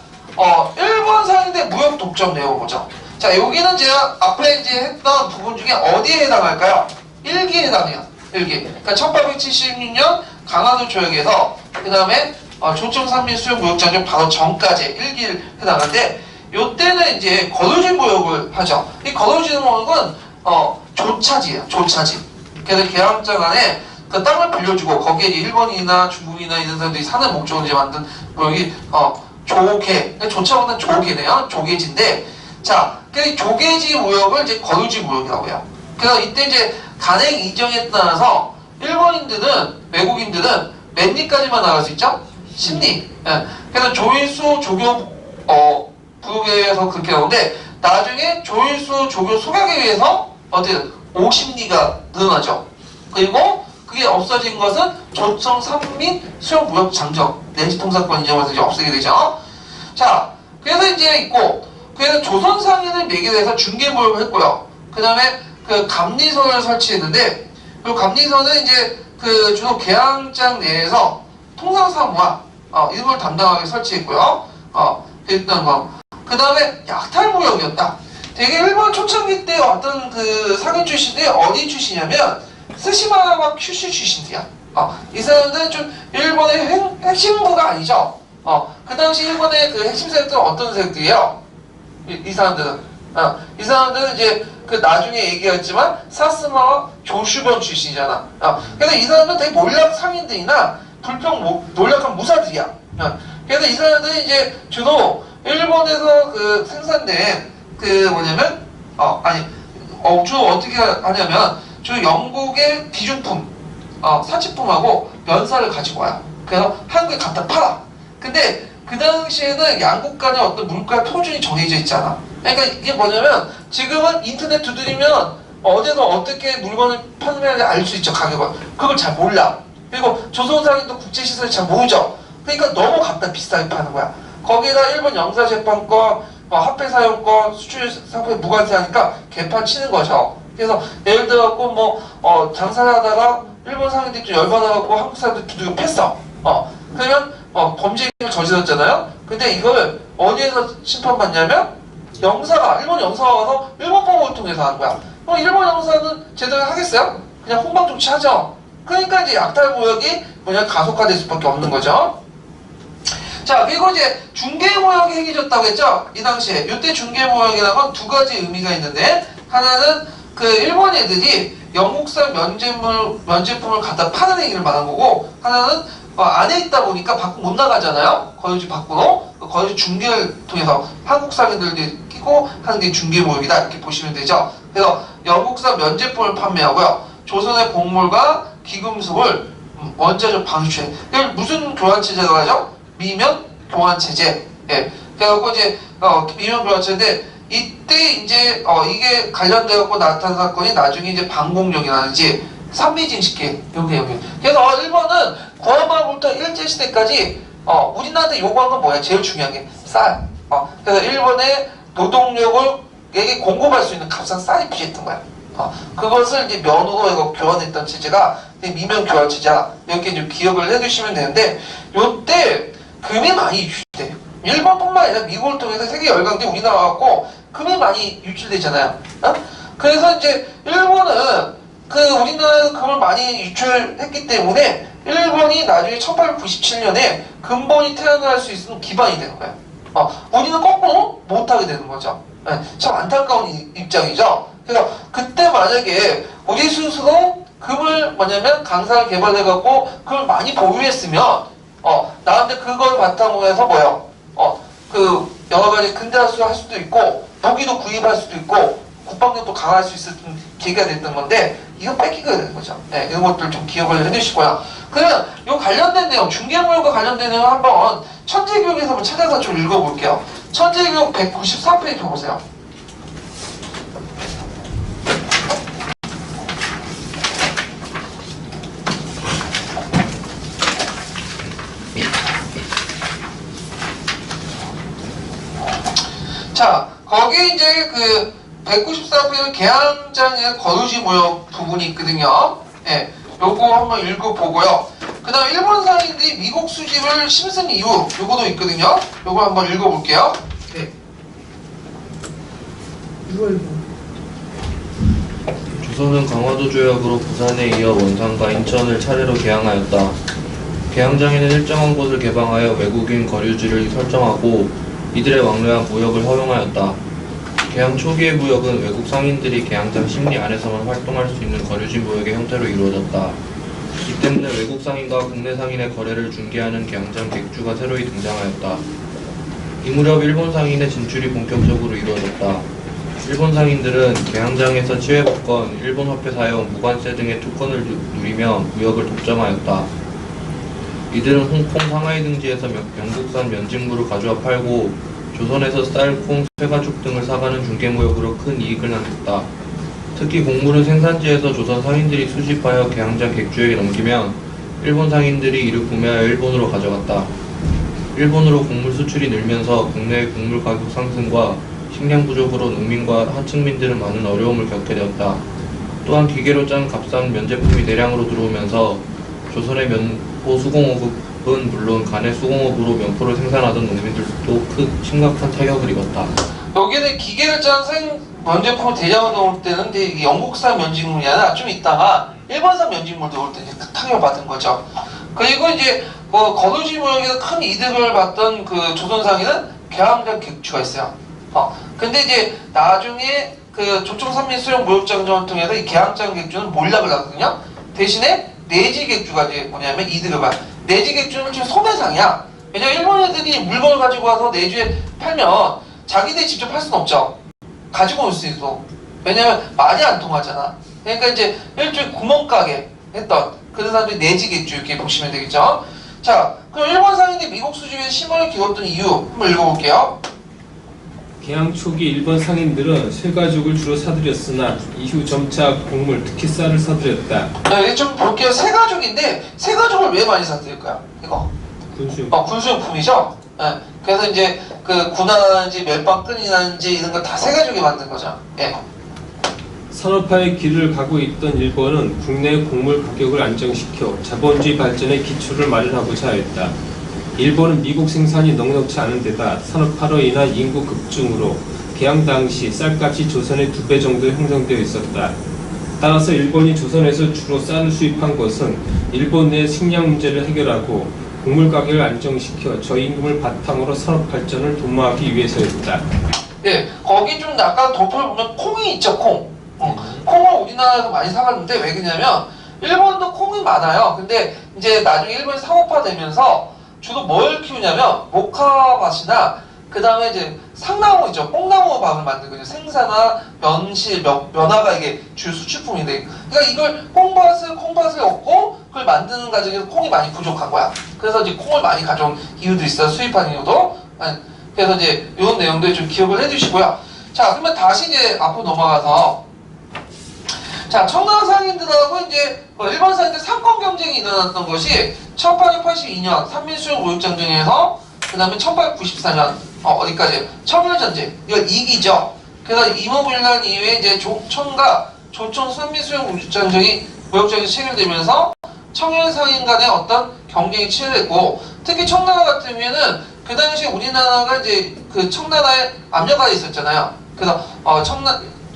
일본 상인대 무역 독점 내용 보죠. 자, 여기는 제가 앞에 이제 했던 부분 중에 어디에 해당할까요? 1기에 해당해요. 1기. 그러니까 1876년 강화도 조약에서 그 다음에 조청산미 수용 무역장정 바로 전까지 1기를 해당하는데, 요때는 이제 거주지 무역을 하죠. 이 거주지 무역은 조차지예요. 조차지. 그래서 계양자 간에 그 땅을 빌려주고 거기에 일본이나 중국이나 이런 사람들이 사는 목적으로 이제 만든 무역이 조개. 조차보다는 조개네요. 조개지인데, 자, 그 조개지 무역을 이제 거주지 무역이라고 해요. 그래서 이때 이제 간행 이정에 따라서 일본인들은, 외국인들은 몇 리까지만 나갈 수 있죠? 10리. 예. 그래서 조일수 조교 부역에서 그렇게 나오는데, 나중에 조일수 조교 소각에 의해서 어떻게 50리가 늘어나죠. 그리고 그게 없어진 것은 조청 산민 수용 무역 장정 내지통상권 인정에서 이제 없애게 되죠. 자, 그래서 이제 있고, 그래서 조선 상인을 매개로 해서 중개무역을 했고요. 그 다음에 그 감리소를 설치했는데, 요 감리선은 이제 그 주로 계양장 내에서 통상사무와 이런 걸 담당하게 설치했고요. 일단 그 다음에 약탈무역이었다. 되게 일본 초창기 때 어떤 그 상인 출신들이 어디 출신이냐면 스시마와 큐슈 출신들이야. 이 사람들은 좀 일본의 핵심부가 아니죠. 그 당시 일본의 그 핵심 세력들은 어떤 세력들이에요? 이 사람들은 이 사람들은 이제 그 나중에 얘기했지만 사스마와 조슈번 출신이잖아. 그래서 이 사람들은 되게 몰락 상인들이나 몰락한 무사들이야. 그래서 이 사람들이 이제 주로 일본에서 그 생산된 그 뭐냐면 주로 어떻게 하냐면 주로 영국의 비중품 사치품하고 면사를 가지고 와요. 그래서 한국에 갖다 팔아. 근데 그 당시에는 양국 간의 어떤 물가 표준이 정해져 있잖아. 그러니까 이게 뭐냐면 지금은 인터넷 두드리면 어디서 어떻게 물건을 판매하는지 알 수 있죠. 가격을. 그걸 잘 몰라. 그리고 조선상인도 국제시설이 잘 모르죠. 그러니까 너무 갖다 비싸게 파는 거야. 거기다 일본 영사재판권, 화폐사용권, 수출 상품에 무관세하니까 개판 치는 거죠. 그래서 예를 들어갖고 장사를 하다가 일본 상인들이 좀 열받아갖고 한국 사람들 두들겨 팼어. 그러면 범죄를 저질렀잖아요. 근데 이걸 어디에서 심판받냐면 일본 영사가 와서 일본 법원을 통해서 하는 거야. 일본 영사는 제대로 하겠어요? 그냥 훈방 조치하죠. 그러니까 이제 약탈무역이 가속화될 수밖에 없는 거죠. 자, 그리고 이제 중개무역이 행해졌다고 했죠? 이 당시에. 이때 중개무역이라는 건 두 가지 의미가 있는데, 하나는 그 일본 애들이 영국산 면제품을 갖다 파는 얘기를 말한 거고, 하나는 안에 있다 보니까 밖으로 못 나가잖아요? 거유지 밖으로. 거유지 중개를 통해서 한국 상인들이 끼고 하는 게 중개무역이다. 이렇게 보시면 되죠? 그래서 영국산 면제품을 판매하고요. 조선의 곡물과 기금속을 원자적 방수체. 이걸 무슨 교환체제라고 하죠? 미면 교환체제. 예. 그래갖고 이제, 미면 교환체제인데, 이때 이제, 이게 관련되어갖고 나타난 사건이 나중에 이제 방공령이라든지, 산미진식계, 여기. 그래서 일본은 구한말부터 일제시대까지, 우리나라한테 요구한 건 뭐야? 제일 중요한 게 쌀. 그래서 일본의 노동력에게 공급할 수 있는 값싼 쌀이 필요했던 거야. 그것을 이제 면으로 해서 교환했던 체제가 미면 교환 체제야. 이렇게 좀 기억을 해두시면 되는데, 요때 금이 많이 유출돼요. 일본뿐만 아니라 미국을 통해서 세계 열강대 우리나라 왔고 금이 많이 유출되잖아요. 그래서 이제 일본은 그 우리나라에서 금을 많이 유출했기 때문에 일본이 나중에 1897년에 근본이 태어날 수 있는 기반이 되는 거예요. 우리는 거꾸로 못하게 되는 거죠. 참 안타까운 입장이죠. 그래서 그때 만약에 우리 스스로 금을 강사를 개발해갖고 금을 많이 보유했으면 나한테 그걸 바탕으로 해서 그 여러 가지 근대화수를 할 수도 있고 무기도 구입할 수도 있고 국방력도 강화할 수 있었던 계기가 됐던 건데 이거 뺏기게 되는 거죠. 네, 이런 것들 좀 기억을 해두시고요. 그러면 이 관련된 내용, 중개무역과 관련된 내용 한번 천재교육에서 한번 찾아서 좀 읽어볼게요. 천재교육 194페이지 보세요. 자, 거기 이제 그 194페이지 계양장의 거유지 무역 부분이 있거든요. 예, 요거 한번 읽어보고요. 그 다음 일본 상인들이 미국 수집을 심슨 이유, 요거도 있거든요. 요거 한번 읽어볼게요. 네. 조선은 강화도 조약으로 부산에 이어 원산과 인천을 차례로 개항하였다. 개항장에는 일정한 곳을 개방하여 외국인 거류지를 설정하고 이들의 왕래와 무역을 허용하였다. 개항 초기의 무역은 외국 상인들이 개항장 심리 안에서만 활동할 수 있는 거류지 무역의 형태로 이루어졌다. 이 때문에 외국 상인과 국내 상인의 거래를 중개하는 개항장 객주가 새로이 등장하였다. 이 무렵 일본 상인의 진출이 본격적으로 이루어졌다. 일본 상인들은 개항장에서 치외법권, 일본 화폐 사용, 무관세 등의 특권을 누리며 무역을 독점하였다. 이들은 홍콩, 상하이 등지에서 영국산 면직물을 가져와 팔고 조선에서 쌀, 콩, 쇠가죽 등을 사가는 중개무역으로 큰 이익을 남겼다. 특히 곡물은 생산지에서 조선 상인들이 수집하여 개항장 객주에게 넘기면 일본 상인들이 이를 구매하여 일본으로 가져갔다. 일본으로 곡물 수출이 늘면서 국내의 곡물 가격 상승과 식량 부족으로 농민과 하층민들은 많은 어려움을 겪게 되었다. 또한 기계로 짠 값싼 면제품이 대량으로 들어오면서 조선의 면포 수공업은 물론 간의 수공업으로 면포를 생산하던 농민들도 심각한 타격을 입었다. 여기는 기계를 짠 면제품을 대량으로 넣을 때는 근데 이게 영국산 면직물이 아니라 좀 있다가 일본산 면직물 넣을 때 이제 타격을 받은 거죠. 그리고 이제 거두지 무역에서 큰 이득을 봤던 그 조선상인은 개항장 객주가 있어요. 근데 이제 나중에 그 조총산민 수용 무역장정을 통해서 이 개항장 객주는 몰락을 하거든요. 대신에 내지 객주가 이제 뭐냐면 이득을 봐. 내지 객주는 지금 소매상이야. 왜냐면 일본 애들이 물건을 가지고 와서 내주에 팔면 자기들이 직접 팔 수는 없죠. 가지고 올 수 있어. 왜냐면 말이 안 통하잖아. 그러니까 이제 일종의 구멍가게 했던 그런 사람들이 내지 객주 이렇게 보시면 되겠죠. 자, 그럼 일본 상인들이 미국 수주에 심원을 기울였던 이유 한번 읽어볼게요. 개항 초기 일본 상인들은 쇠가죽을 주로 사들였으나 이후 점차 곡물, 특히 쌀을 사들였다. 이게 좀 볼게요. 새가죽인데 새가죽을 왜 많이 사들일까요? 이거 군수. 군수용품이죠. 예. 그래서 이제 그 군화인지 멜빵끈이라든지 이런 거 다 새가죽에 만든 거죠. 예. 산업화의 길을 가고 있던 일본은 국내 곡물 가격을 안정시켜 자본주의 발전의 기초를 마련하고자 했다. 일본은 미국 생산이 넉넉치 않은 데다 산업화로 인한 인구 급증으로 개항 당시 쌀값이 조선의 2배 정도 형성되어 있었다. 따라서 일본이 조선에서 주로 쌀을 수입한 것은 일본 내 식량 문제를 해결하고 곡물 가격을 안정시켜 저임금을 바탕으로 산업 발전을 도모하기 위해서였다. 예, 거기 좀 약간 도표를 보면 콩이 있죠, 콩. 콩을 우리나라에서 많이 사갔는데 왜 그러냐면 일본도 콩이 많아요. 근데 이제 나중에 일본이 상업화되면서 주로 뭘 키우냐면 모카밭이나 그 다음에 이제 상나무 있죠. 뽕나무 밥을 만든 거죠. 생사나 면실, 면화가 이게 주 수출품인데 그러니까 이걸 콩밭을 얻고 그걸 만드는 과정에서 콩이 많이 부족한 거야. 그래서 이제 콩을 많이 가져온 이유도 있어요. 수입한 이유도. 그래서 이제 이런 내용들 좀 기억을 해주시고요. 자, 그러면 다시 이제 앞으로 넘어가서 자, 청나라 상인들하고 이제 일본 상인들 상권 경쟁이 일어났던 것이 1882년 산민수용 무역장정에서 그 다음에 1894년 어디까지 청일전쟁 이거 2기죠. 그래서 임오군란 이후에 이제 청과 조총 산민수용 무역장정이 체결되면서 청일 상인 간의 어떤 경쟁이 치열했고 특히 청나라 같은 경우에는 그 당시에 우리나라가 이제 그 청나라에 압력가 있었잖아요. 그래서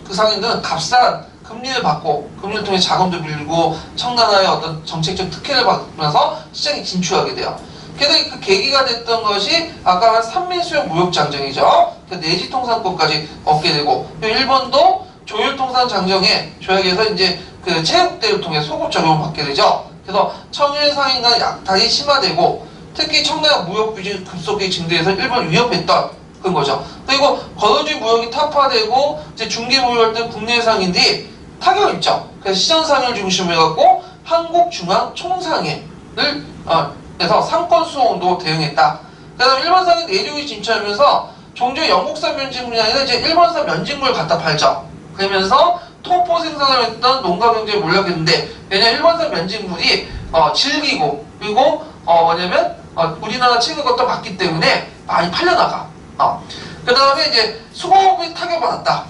그 상인들은 값싼 금리를 받고 금리를 통해 자금도 빌리고 청나라의 어떤 정책적 특혜를 받으면서 시장에 진출하게 돼요. 그래서 그 계기가 됐던 것이 아까 한 산민수용 무역장정이죠. 그 내지 통상권까지 얻게 되고 일본도 조율통상 장정에 조약에서 이제 그 체육대를 통해 소급 적용을 받게 되죠. 그래서 청일 상인 간 약탈이 심화되고 특히 청나라 무역 규제 급속히 증대해서 일본을 위협했던 그런 거죠. 그리고 거주지 무역이 타파되고 이제 중개 무역할 때 국내 상인들이 타격을 입죠. 그래서 시장 상인을 중심으로 해갖고 한국 중앙 총상회를 해서 상권 수호운동 대응했다. 그다음 일본 상인 내륙이 진출하면서 종종 영국산 면직물이 아니라 이제 일본산 면직물을 갖다 팔죠. 그러면서 토포 생산을 했던 농가 경제에 몰락했는데 왜냐면 일본산 면직물이 질기고 그리고 뭐냐면 우리나라 체격과 또 맞기 때문에 많이 팔려나가. 그 다음에 이제 수공업이 타격받았다.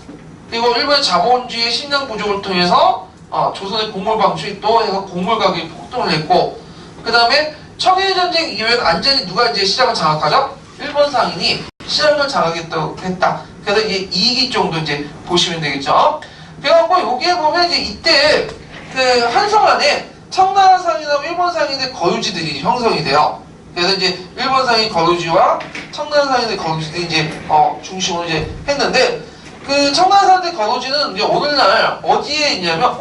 그리고 일본의 자본주의 식량 부족을 통해서 조선의 곡물 방출이 또 해서 곡물 가격이 폭등을 했고 그 다음에 청일전쟁 이후에 완전히 누가 이제 시장을 장악하죠? 일본 상인이 시장을 장악했다. 그래서 이제 2기 정도 이제 보시면 되겠죠. 그래갖고 여기에 보면 이제 이때 그 한성 안에 청나라 상인하고 일본 상인의 거주지들이 형성이 돼요. 그래서 이제 일본 상인 거주지와 청나라 상인의 거주지들이 이제 중심으로 이제 했는데 그 청나라 상인의 거주지는 이제 오늘날 어디에 있냐면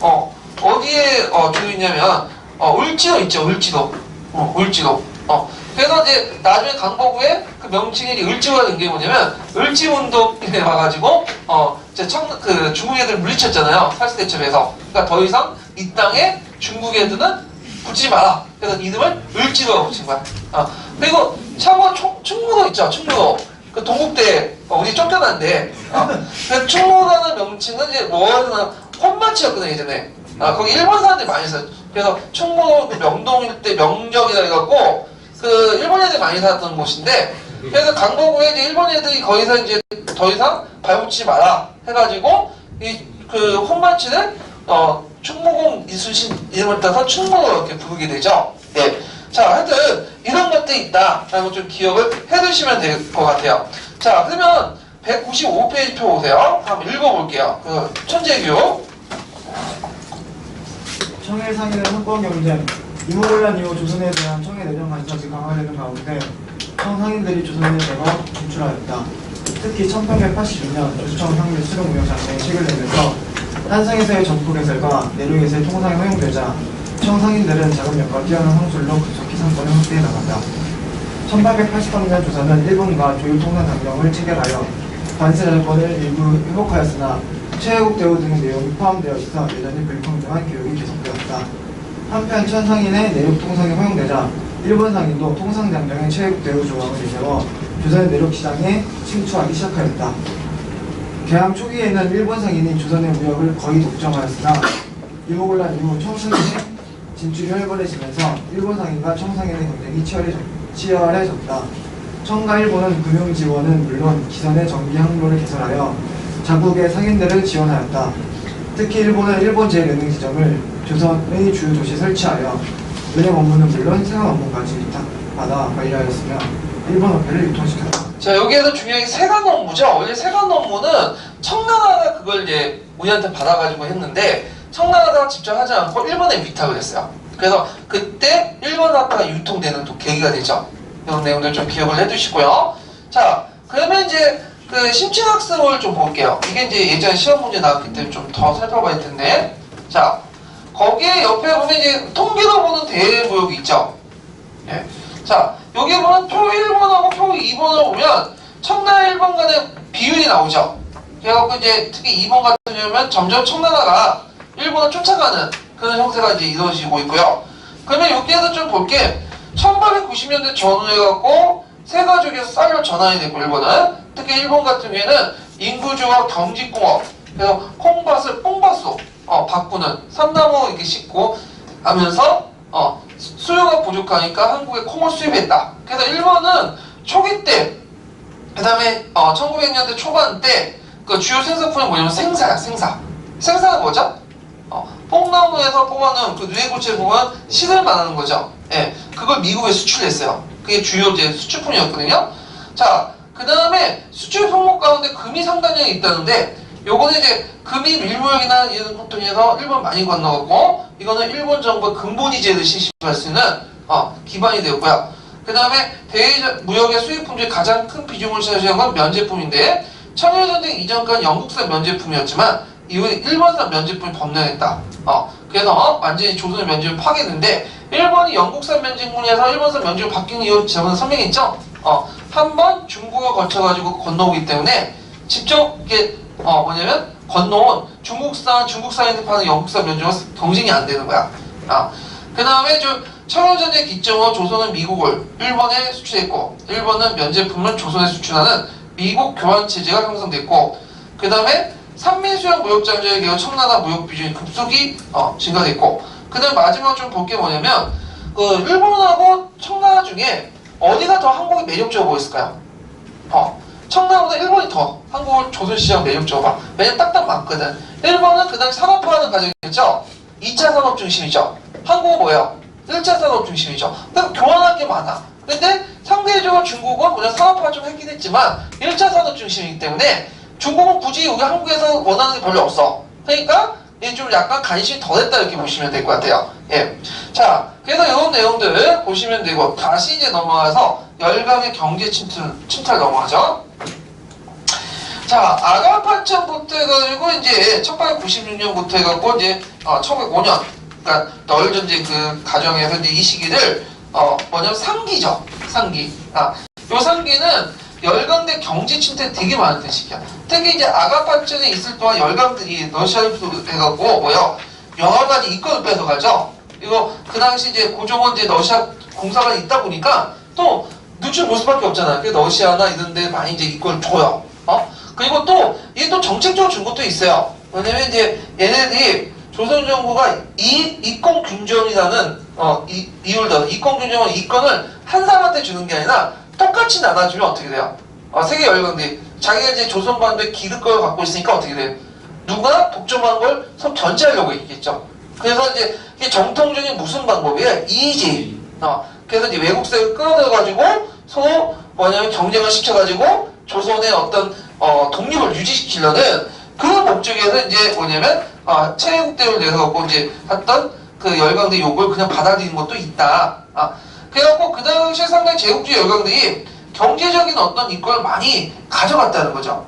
어디에 주로 있냐면 을지로 있죠. 을지로. 그래서 이제 나중에 강보구에 그 명칭이 을지로가 된 게 뭐냐면 을지운동에 와가지고 이제 중국 애들 물리쳤잖아요. 살수대첩에서. 그러니까 더 이상 이 땅에 중국 애들은 붙이지 마라. 그래서 이름을 을지로라고 붙인 거야. 그리고 참고로 충무로 있죠. 충무로. 그 동국대 우리 쫓겨났는데 그 충무라는 명칭은 이제 뭐하나 혼마치였거든 예전에. 거기 일본 사람들이 많이 있어요. 그래서 충무 그 명동 일대 명적이라 해갖고 그 일본 애들이 많이 살았던 곳인데 그래서 강보구에 이제 일본 애들이 거기서 이제 더 이상 발붙이지 마라 해가지고 이 그 혼마치를 충무공 이순신 이름을 따서 충무로 이렇게 부르게 되죠. 네. 자, 하여튼 이런 것들이 있다라는 걸 좀 기억을 해두시면 될 것 같아요. 자, 그러면 195페이지 표 오세요. 한번 읽어볼게요. 그 천재교육. 청해 상인의 선권 경쟁, 이모곤란 이후 조선에 대한 청해 내정 관찰이 강화되는 가운데 청상인들이 조선에 대거 진출하였다. 특히 1886년 조수청 상일 수령 무역 장려의 책을 내면서 한성에서의 전부 개설과 내륙에서의 통상이 허용되자 청상인들은 자금력과 뛰어난 상술로 급속히 상권을 확대해 나간다. 1883년 조선은 일본과 조율통상장령을 체결하여 관세 자유권을 일부 회복하였으나 최애국 대우 등의 내용이 포함되어 있어 여전히 불평등한 교육이 계속되었다. 한편 천상인의 내륙 통상이 허용되자 일본 상인도 통상장령의 최애국 대우 조항을 내세워 조선의 내륙 시장에 침투하기 시작하였다. 개항 초기에는 일본 상인이 조선의 무역을 거의 독점하였으나 이모곤란 이후 청상인의 진출이 활발해지면서 일본 상인과 청상인의 경쟁이 치열해졌다. 청과 일본은 금융 지원은 물론 기선의 전기 항로를 개설하여 자국의 상인들을 지원하였다. 특히 일본은 일본 제1은행지점을 조선의 주요 도시에 설치하여 은행 업무는 물론 생활 업무까지 위탁받아 관리하였으며 일본 화폐를 유통시켰다. 자, 여기에서 중요한 게 세관 업무죠. 원래 세관 업무는 청나라가 그걸 이제 우리한테 받아가지고 했는데 청나라가 직접 하지 않고 일본에 위탁을 했어요. 그래서 그때 일본 화폐가 유통되는 또 계기가 되죠. 이런 내용들 좀 기억을 해두시고요. 자, 그러면 이제 그 심층학습을 좀 볼게요. 이게 이제 예전에 시험 문제 나왔기 때문에 좀 더 살펴봐야 텐데, 자, 거기에 옆에 보면 이제 통계로 보는 대무역이 있죠. 예. 자, 여기 보면 표 1번하고 표 2번을 보면 청나라 일본 간의 비율이 나오죠. 그래갖고 이제 특히 2번 같은 경우는 점점 청나라가 일본을 쫓아가는 그런 형태가 이제 이루어지고 있고요. 그러면 여기에서 좀 볼게. 1890년대 전후해갖고 세 가족에서 쌀로 전환이 됐고 일본은 특히 일본 같은 경우에는 인구조합 경직공업 그래서 콩밭을 뽕밭으로 바꾸는 삼나무 이렇게 심고 하면서 수요가 부족하니까 한국에 콩을 수입했다. 그래서 일본은 초기 때 그다음에 1900년대 초반 때 그 주요 생산품이 뭐냐면 생사야. 생사가 뭐죠? 뽕나무에서 뽑아놓은 그 누에고체를 보면 실을 말하는 거죠. 예, 그걸 미국에 수출했어요. 그게 주요 이제 수출품이었거든요. 자, 그 다음에 수출 품목 가운데 금이 상당량이 있다는데, 요거는 이제 금이 밀무역이나 이런 것들 통해서 일본 많이 건너갔고, 이거는 일본 정부의 근본이제를 실시할 수 있는 기반이 되었고요. 그 다음에 대무역의 수입품 중에 가장 큰 비중을 차지한 건 면제품인데, 청일전쟁 이전까지 영국산 면제품이었지만 이후에 일본산 면제품이 범람했다. 그래서 완전히 조선의 면제품이 파괴됐는데 일본이 영국산 면제품에서 일본산 면제품 바뀌는 이유 저번에 설명했죠? 한 번 중국을 거쳐가지고 건너오기 때문에 직접 이게 뭐냐면 건너온 중국산에서 파는 영국산 면제품은 경쟁이 안 되는 거야. 그 다음에 청일전쟁 기점으로 조선은 미국을 일본에 수출했고 일본은 면제품을 조선에 수출하는 미국 교환 체제가 형성됐고 그 다음에 삼민수역 무역장제에 기여 청나라 무역 비중이 급속히 증가됐고 그 다음에 마지막 좀 볼 게 뭐냐면 그 일본하고 청나라 중에 어디가 더 한국이 매력적으로 보였을까요? 청나라보다 일본이 더 한국을 조선시장 매력적으로 봐. 왜냐면 딱딱 맞거든. 일본은 그 당시 산업화하는 과정이었죠. 2차 산업 중심이죠. 한국은 뭐예요? 1차 산업 중심이죠. 그러니까 교환할 게 많아. 근데 상대적으로 중국은 물론 산업화 좀 했긴 했지만 1차 산업 중심이기 때문에 중국은 굳이 여기 한국에서 원하는 게 별로 없어. 그러니까 이게 좀 약간 관심이 덜했다 이렇게 보시면 될 것 같아요. 예. 자, 그래서 이런 내용들 보시면 되고 다시 이제 넘어가서 열강의 경제 침탈 넘어가죠. 자, 아가판천부터 해가지고 이제 1896년부터 해갖고 이제 1905년 그러니까 너일전쟁 그 과정에서 이제 이 시기를 뭐냐면 상기죠. 상기. 요 상기는 열강대 경제 침탈 되게 많았던 시기야. 특히 이제 아가판천에 있을 동안 열강들이 러시아를 해갖고 영화관이 이권을 뺏어가죠. 이거 그 당시 이제 고종원 이제 러시아 공사관이 있다 보니까 또 눈치 볼 수밖에 없잖아. 그래서 러시아나 이런데 많이 이제 이권을 줘요. 그리고 또 이게 또 정책적으로 준 것도 있어요. 왜냐면 이제 얘네들이 조선 정부가 이권균전이라는 이율도 이권균전 이권을 한 사람한테 주는 게 아니라 똑같이 나눠주면 어떻게 돼요? 세계 열강들이 자기가 이제 조선반도에 기득권을 갖고 있으니까 어떻게 돼? 누가 독점한 걸 서로 견제하려고 했겠죠. 그래서 이제 이게 정통적인 무슨 방법이에요? 이지. 그래서 이제 외국세를 끌어들여가지고 서로 뭐냐면 경쟁을 시켜가지고 조선의 어떤 독립을 유지시키려는 그런 목적에서 이제 뭐냐면 체국대를 내서갖고 이제 했던 그 열강대 요구를 그냥 받아들이는 것도 있다. 그래갖고 그 당시에 상당히 제국주의 열강들이 경제적인 어떤 이권을 많이 가져갔다는 거죠.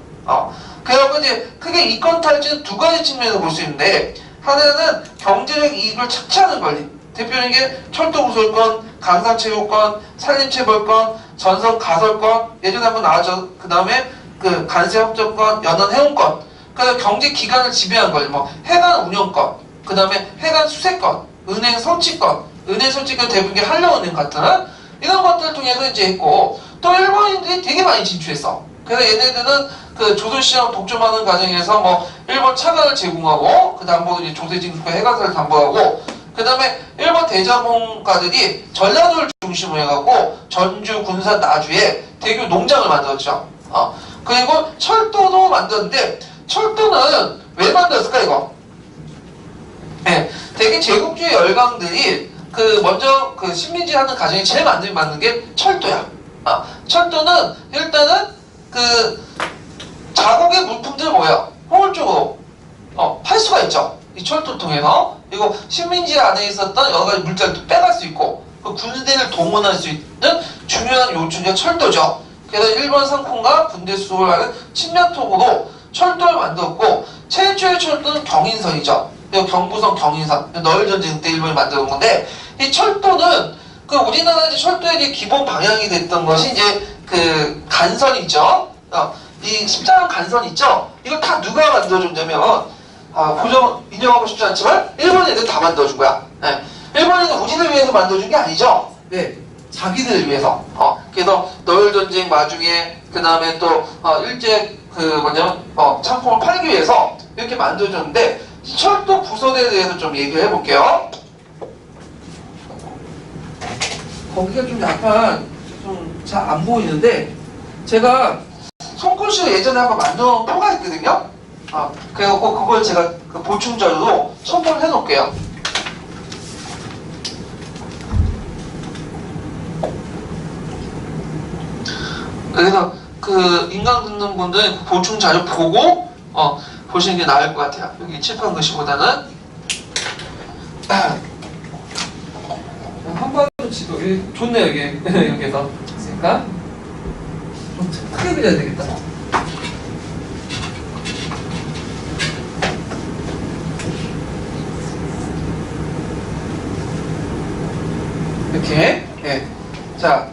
그래갖고 이제 크게 이권 탈취는 두 가지 측면에서 볼 수 있는데, 하나는 경제적 이익을 착취하는 권리. 대표적인 게 철도부설권, 강산체육권, 산림체벌권, 전선 가설권, 예전에 한번 나왔죠. 그 다음에 그 관세협정권, 연안해운권. 그래서 경제기관을 지배한 권리, 뭐 해관 운영권, 그 다음에 해관 수세권, 은행 설치권, 은행 설치권 대부분 게 한려은행 같은 이런 것들을 통해서 이제 했고, 또 일본인들이 되게 많이 진출했어. 그래서 얘네들은 그 조선시장 독점하는 과정에서 뭐 일본 차관을 제공하고, 그 다음으로 이제 조세진국과 해관사를 담보하고, 그 다음에 일본 대자본가들이 전라도를 중심으로 해갖고 전주, 군산, 나주에 대규 농장을 만들었죠. 그리고 철도도 만들었는데, 철도는 왜 만들었을까 이거? 네, 되게 제국주의 열강들이 그 먼저 그 식민지 하는 과정에 제일 만든 게 철도야. 철도는 일단은 그 자국의 물품들 뭐야? 효율적으로 팔 수가 있죠. 이 철도를 통해서. 그리고 식민지 안에 있었던 여러 가지 물자를 빼갈 수 있고, 그 군대를 동원할 수 있는 중요한 요충지가 철도죠. 그래서 일본 상품과 군대 수송을 하는 침략통으로 철도를 만들었고, 최초의 철도는 경인선이죠. 그리고 경부선, 경인선, 너일전쟁 때 일본이 만든 건데, 이 철도는 그 우리나라 이제 철도의 이제 기본 방향이 됐던 것이 이제 그 간선 있죠. 이 십자가 간선 있죠. 이걸 다 누가 만들어줬냐면, 고정 인정하고 싶지 않지만 일본 애들 다 만들어준 거야. 네. 일본인은 우리를 위해서 만들어준 게 아니죠. 네. 자기들을 위해서. 그래서 너일전쟁 마중에 그 다음에 또 일제 그 뭐냐면 상품을 팔기 위해서 이렇게 만들어줬는데, 철도 부선에 대해서 좀 얘기를 해볼게요. 거기가 좀 약간 좀 잘 안 보이는데, 제가 손글씨로 예전에 한번 만들어놓은 표가 있거든요. 그래갖고 그걸 제가 그 보충 자료로 첨부를 해놓을게요. 그래서 그 인강 듣는 분들 보충 자료 보고 보시는 게 나을 것 같아요. 여기 칠판 글씨보다는. 한번도 지도 여기 좋네요. 여기 여기서 있으니까 좀 크게 그려야 되겠다. 이렇게. 예. 자,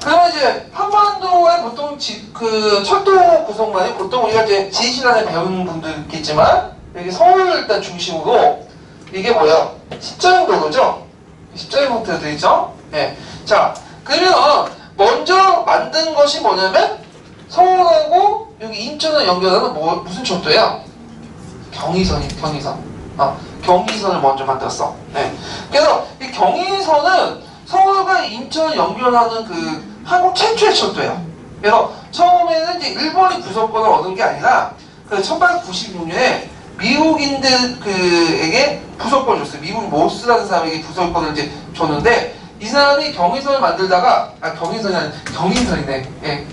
그러면 이제 한반도에 보통 그 철도 구성만이 보통 우리가 이제 지휘시간에 배운 분들 있겠지만, 여기 서울을 일단 중심으로 이게 뭐야? 십자형도로죠? 십자형 형태로 되어 있죠? 예. 자, 그러면 먼저 만든 것이 뭐냐면 서울하고 여기 인천을 연결하는 무슨 철도야? 경의선. 경의선을 먼저 만들었어. 네. 그래서 이 경의선은 서울과 인천을 연결하는 그 한국 최초의 철도예요. 그래서 처음에는 이제 일본이 구성권을 얻은 게 아니라 그 1896년에 미국인들 그에게 부설권을 줬어요. 미국 모스라는 사람에게 부설권을 이제 줬는데, 이 사람이 경의선을 만들다가 경의선이 아니라 경인선이네. 예.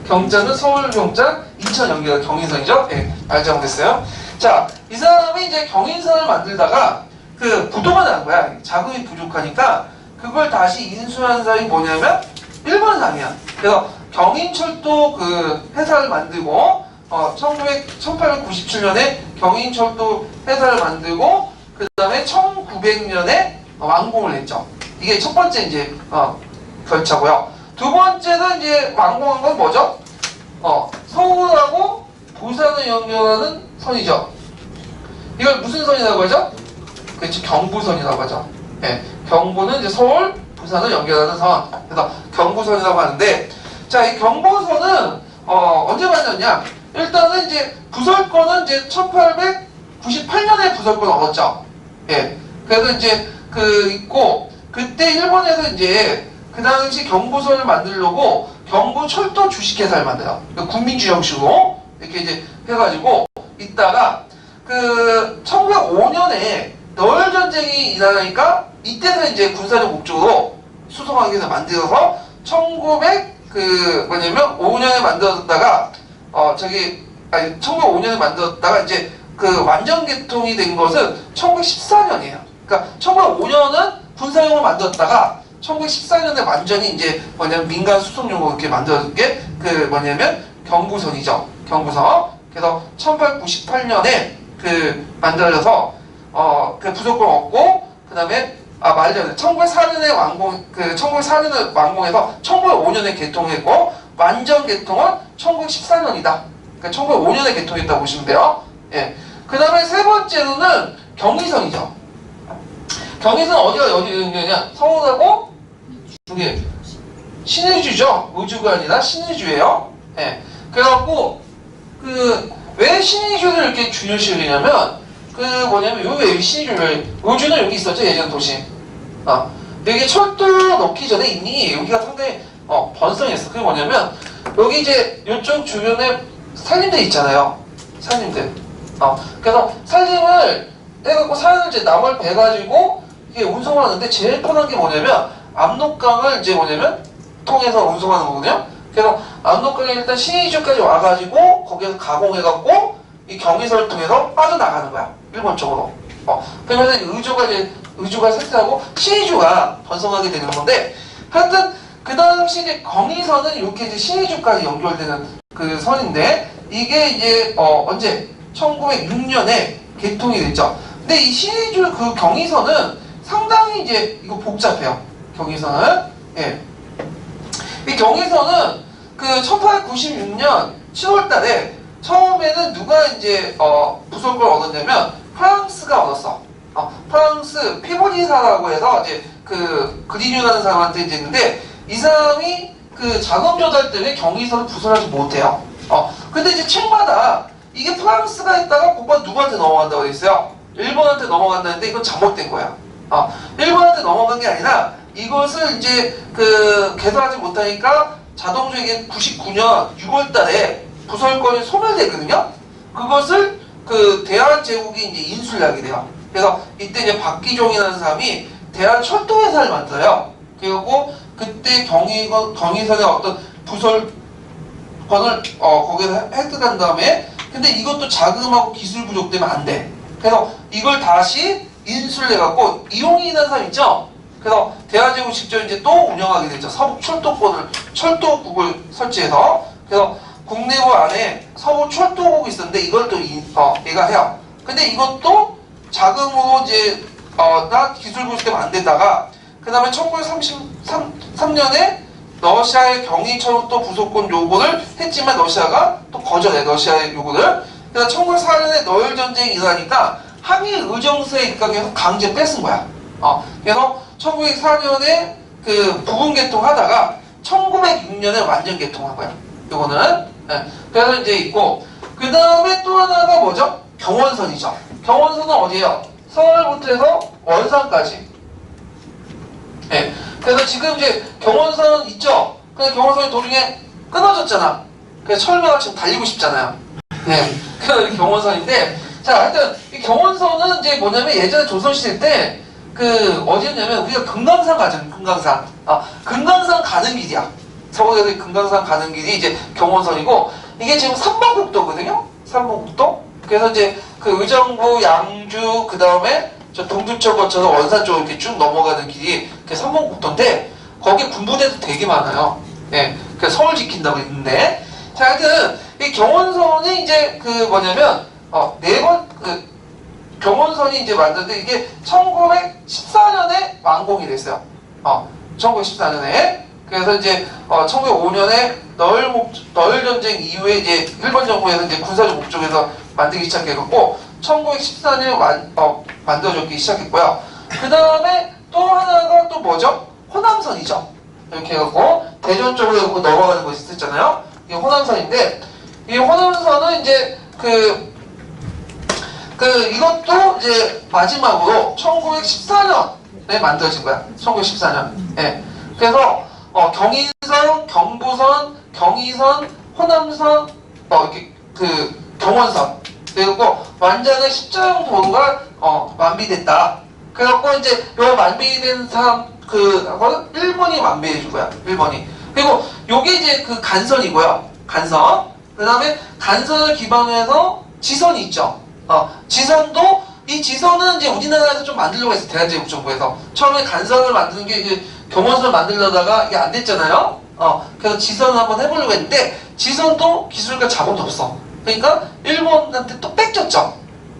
경자는 서울 경자, 인천 연결 경인선이죠. 예. 발전됐어요. 자, 이 사람이 이제 경인선을 만들다가 그 부도가 난 거야. 자금이 부족하니까 그걸 다시 인수한 사람이 뭐냐면 일본 사람이야. 그래서 경인철도 그 회사를 만들고 1897년에 경인철도 회사를 만들고, 그 다음에 1900년에 완공을 했죠. 이게 첫 번째 이제 결차고요. 두 번째는 이제 완공한 건 뭐죠? 서울하고 부산을 연결하는 선이죠. 이걸 무슨 선이라고 하죠? 그렇지, 경부선이라고 하죠. 네, 경부는 이제 서울, 부산을 연결하는 선. 그래서 경부선이라고 하는데, 자, 이 경부선은 언제 만들었냐? 일단은 이제 부설권은 이제 1898년에 부설권을 얻었죠. 예. 그래서 이제 그 있고, 그때 일본에서 이제 그 당시 경부선을 만들려고 경부 철도 주식회사를 만들어요. 국민주의 형식으로 이렇게 이제 해가지고 있다가 그 1905년에 너울 전쟁이 일어나니까 이때는 이제 군사적 목적으로 수송하기 위해서 만들어서 1905년에 만들었다가 1905년에 만들었다가 이제 그 완전 개통이 된 것은 1914년이에요. 그러니까 1905년은 군사용으로 만들었다가 1914년에 완전히 이제 뭐냐면 민간 수송용으로 이렇게 만들어진 게 그 뭐냐면 경부선이죠. 경부선. 그래서 1898년에 그 만들어져서 그 부속권 얻고 그다음에 말하자면 1904년에 완공해서 1905년에 개통했고 완전 개통은 1914년이다. 그러니까 1905년에 개통했다고 보시면 돼요. 예. 그다음에 세 번째로는 경의선이죠. 경의선 어디가 있느냐? 서울하고 이게 신의주죠. 의주가 아니라 신의주예요. 예. 그래갖고 왜 신의주를 이렇게 중요시하냐면 뭐냐면 왜 신의주를 의주는 여기 있었죠. 예전 도시. 여기 철도 넣기 전에 이미 여기가 상당히 번성했어. 그게 뭐냐면 여기 이제 이쪽 주변에 산림들 있잖아요. 산림들. 그래서 산림을 해갖고 산을 이제 나무를 베가지고 이게 운송을 하는데 제일 편한 게 뭐냐면 압록강을 이제 통해서 운송하는 거거든요. 그래서 압록강에 일단 신의주까지 와가지고 거기에서 가공해갖고 이 경의선을 통해서 빠져나가는 거야. 일본 쪽으로. 그러면서 의주가 삭제하고 신의주가 번성하게 되는 건데 하여튼 그 당시 이제 경의선은 이렇게 이제 신의주까지 연결되는 그 선인데 이게 이제 언제 1906년에 개통이 됐죠. 근데 이 신의주 그 경의선은 상당히 이제 이거 복잡해요. 경의선은. 예. 이 경의선은 그 1896년 7월달에 처음에는 누가 이제 부속권을 얻었냐면 프랑스가 얻었어. 프랑스 피보디사라고 해서 이제 그 그리뉴라는 사람한테 이제 있는데 이 사람이 그 자금 조달 때문에 경의선을 부설하지 못해요. 근데 이제 책마다 이게 프랑스가 했다가 곧바로 누구한테 넘어간다고 했어요. 일본한테 넘어간다는데 이건 잘못된 거야. 일본한테 넘어간 게 아니라 이것을 이제 그 개설하지 못하니까 자동적으로 이게 99년 6월달에 부설권이 소멸되거든요. 그것을 그 대한제국이 이제 인수를 하게 돼요. 그래서 이때 이제 박기종이라는 사람이 대한철도회사를 만들어요. 그리고 그때 경의선의 어떤 부설권을 거기서 획득한 다음에 근데 이것도 자금하고 기술 부족 때문에 안 돼. 그래서 이걸 다시 인수를 해갖고 이용이라는 사람 있죠? 그래서 대한제국 직접 이제 또 운영하게 되죠. 철도국을 설치해서. 그래서 국내부 안에 서부철도국이 있었는데 이걸 또 얘가 해요. 근데 이것도 자금으로 이제 나 기술 부족 때문에 안 되다가 그 다음에 1933년에 러시아의 경의철도 부속권 요구를 했지만 러시아가 또 거절해. 러시아의 요구를. 그래서 1904년에 너울 전쟁이 일어나니까 항일 의정서에 입각해서 강제 뺏은 거야. 그래서 1904년에 그 부분 개통하다가 1906년에 완전 개통한 거야. 요거는. 네. 그래서 이제 있고 그 다음에 또 하나가 뭐죠? 경원선이죠. 경원선은 어디예요? 서울부터 해서 원산까지. 네. 그래서 지금 이제 경원선 있죠? 근데 경원선이 도중에 끊어졌잖아. 그래서 철매가 지금 달리고 싶잖아요. 네. 그래서 경원선인데 자, 하여튼 이 경원선은 이제 뭐냐면 예전에 조선시대 때 그 어디였냐면 우리가 금강산 가잖아요. 금강산. 금강산 가는 길이야. 서울에서 금강산 가는 길이 이제 경원선이고 이게 지금 삼봉국도거든요. 삼봉국도. 그래서 이제 그 의정부, 양주 그 다음에 저 동두천 거쳐서 원산 쪽으로 이렇게 쭉 넘어가는 길이 그 삼봉국도인데 거기 군부대도 되게 많아요. 예. 그래서 서울 지킨다고 했는데 자, 하여튼 이 경원선이 이제 그 뭐냐면 경원선이 이제 만드는데 이게 1914년에 완공이 됐어요. 1914년에. 그래서 이제 1905년에 너울 전쟁 이후에 이제 일본 정부에서 이제 군사적 목적에서 만들기 시작해갖고 1914년에 만들어졌기 시작했고요. 그 다음에 또 하나가 또 뭐죠? 호남선이죠. 이렇게 해갖고 대전 쪽으로 넘어가는 것이 있었잖아요. 이게 호남선인데 이 호남선은 이제 이것도 이제 마지막으로 1914년에 만들어진 거야. 1914년. 예. 그래서 경인선, 경부선, 경의선, 호남선, 이렇게 경원선. 그리고 완전히 십자형 도로가 완비됐다. 그래갖고 이제 요 완비된 사람 그거는 1번이 완비해준 거야. 1번이. 그리고 요게 이제 그 간선이고요. 간선. 그 다음에 간선을 기반으로 해서 지선이 있죠. 지선도 이 지선은 이제 우리나라에서 좀 만들려고 했어. 대한제국정부에서. 처음에 간선을 만드는 게 경원선을 만들려다가 이게 안 됐잖아요. 그래서 지선을 한번 해보려고 했는데 지선도 기술과 자본도 없어. 그러니까 일본한테 또 뺏겼죠.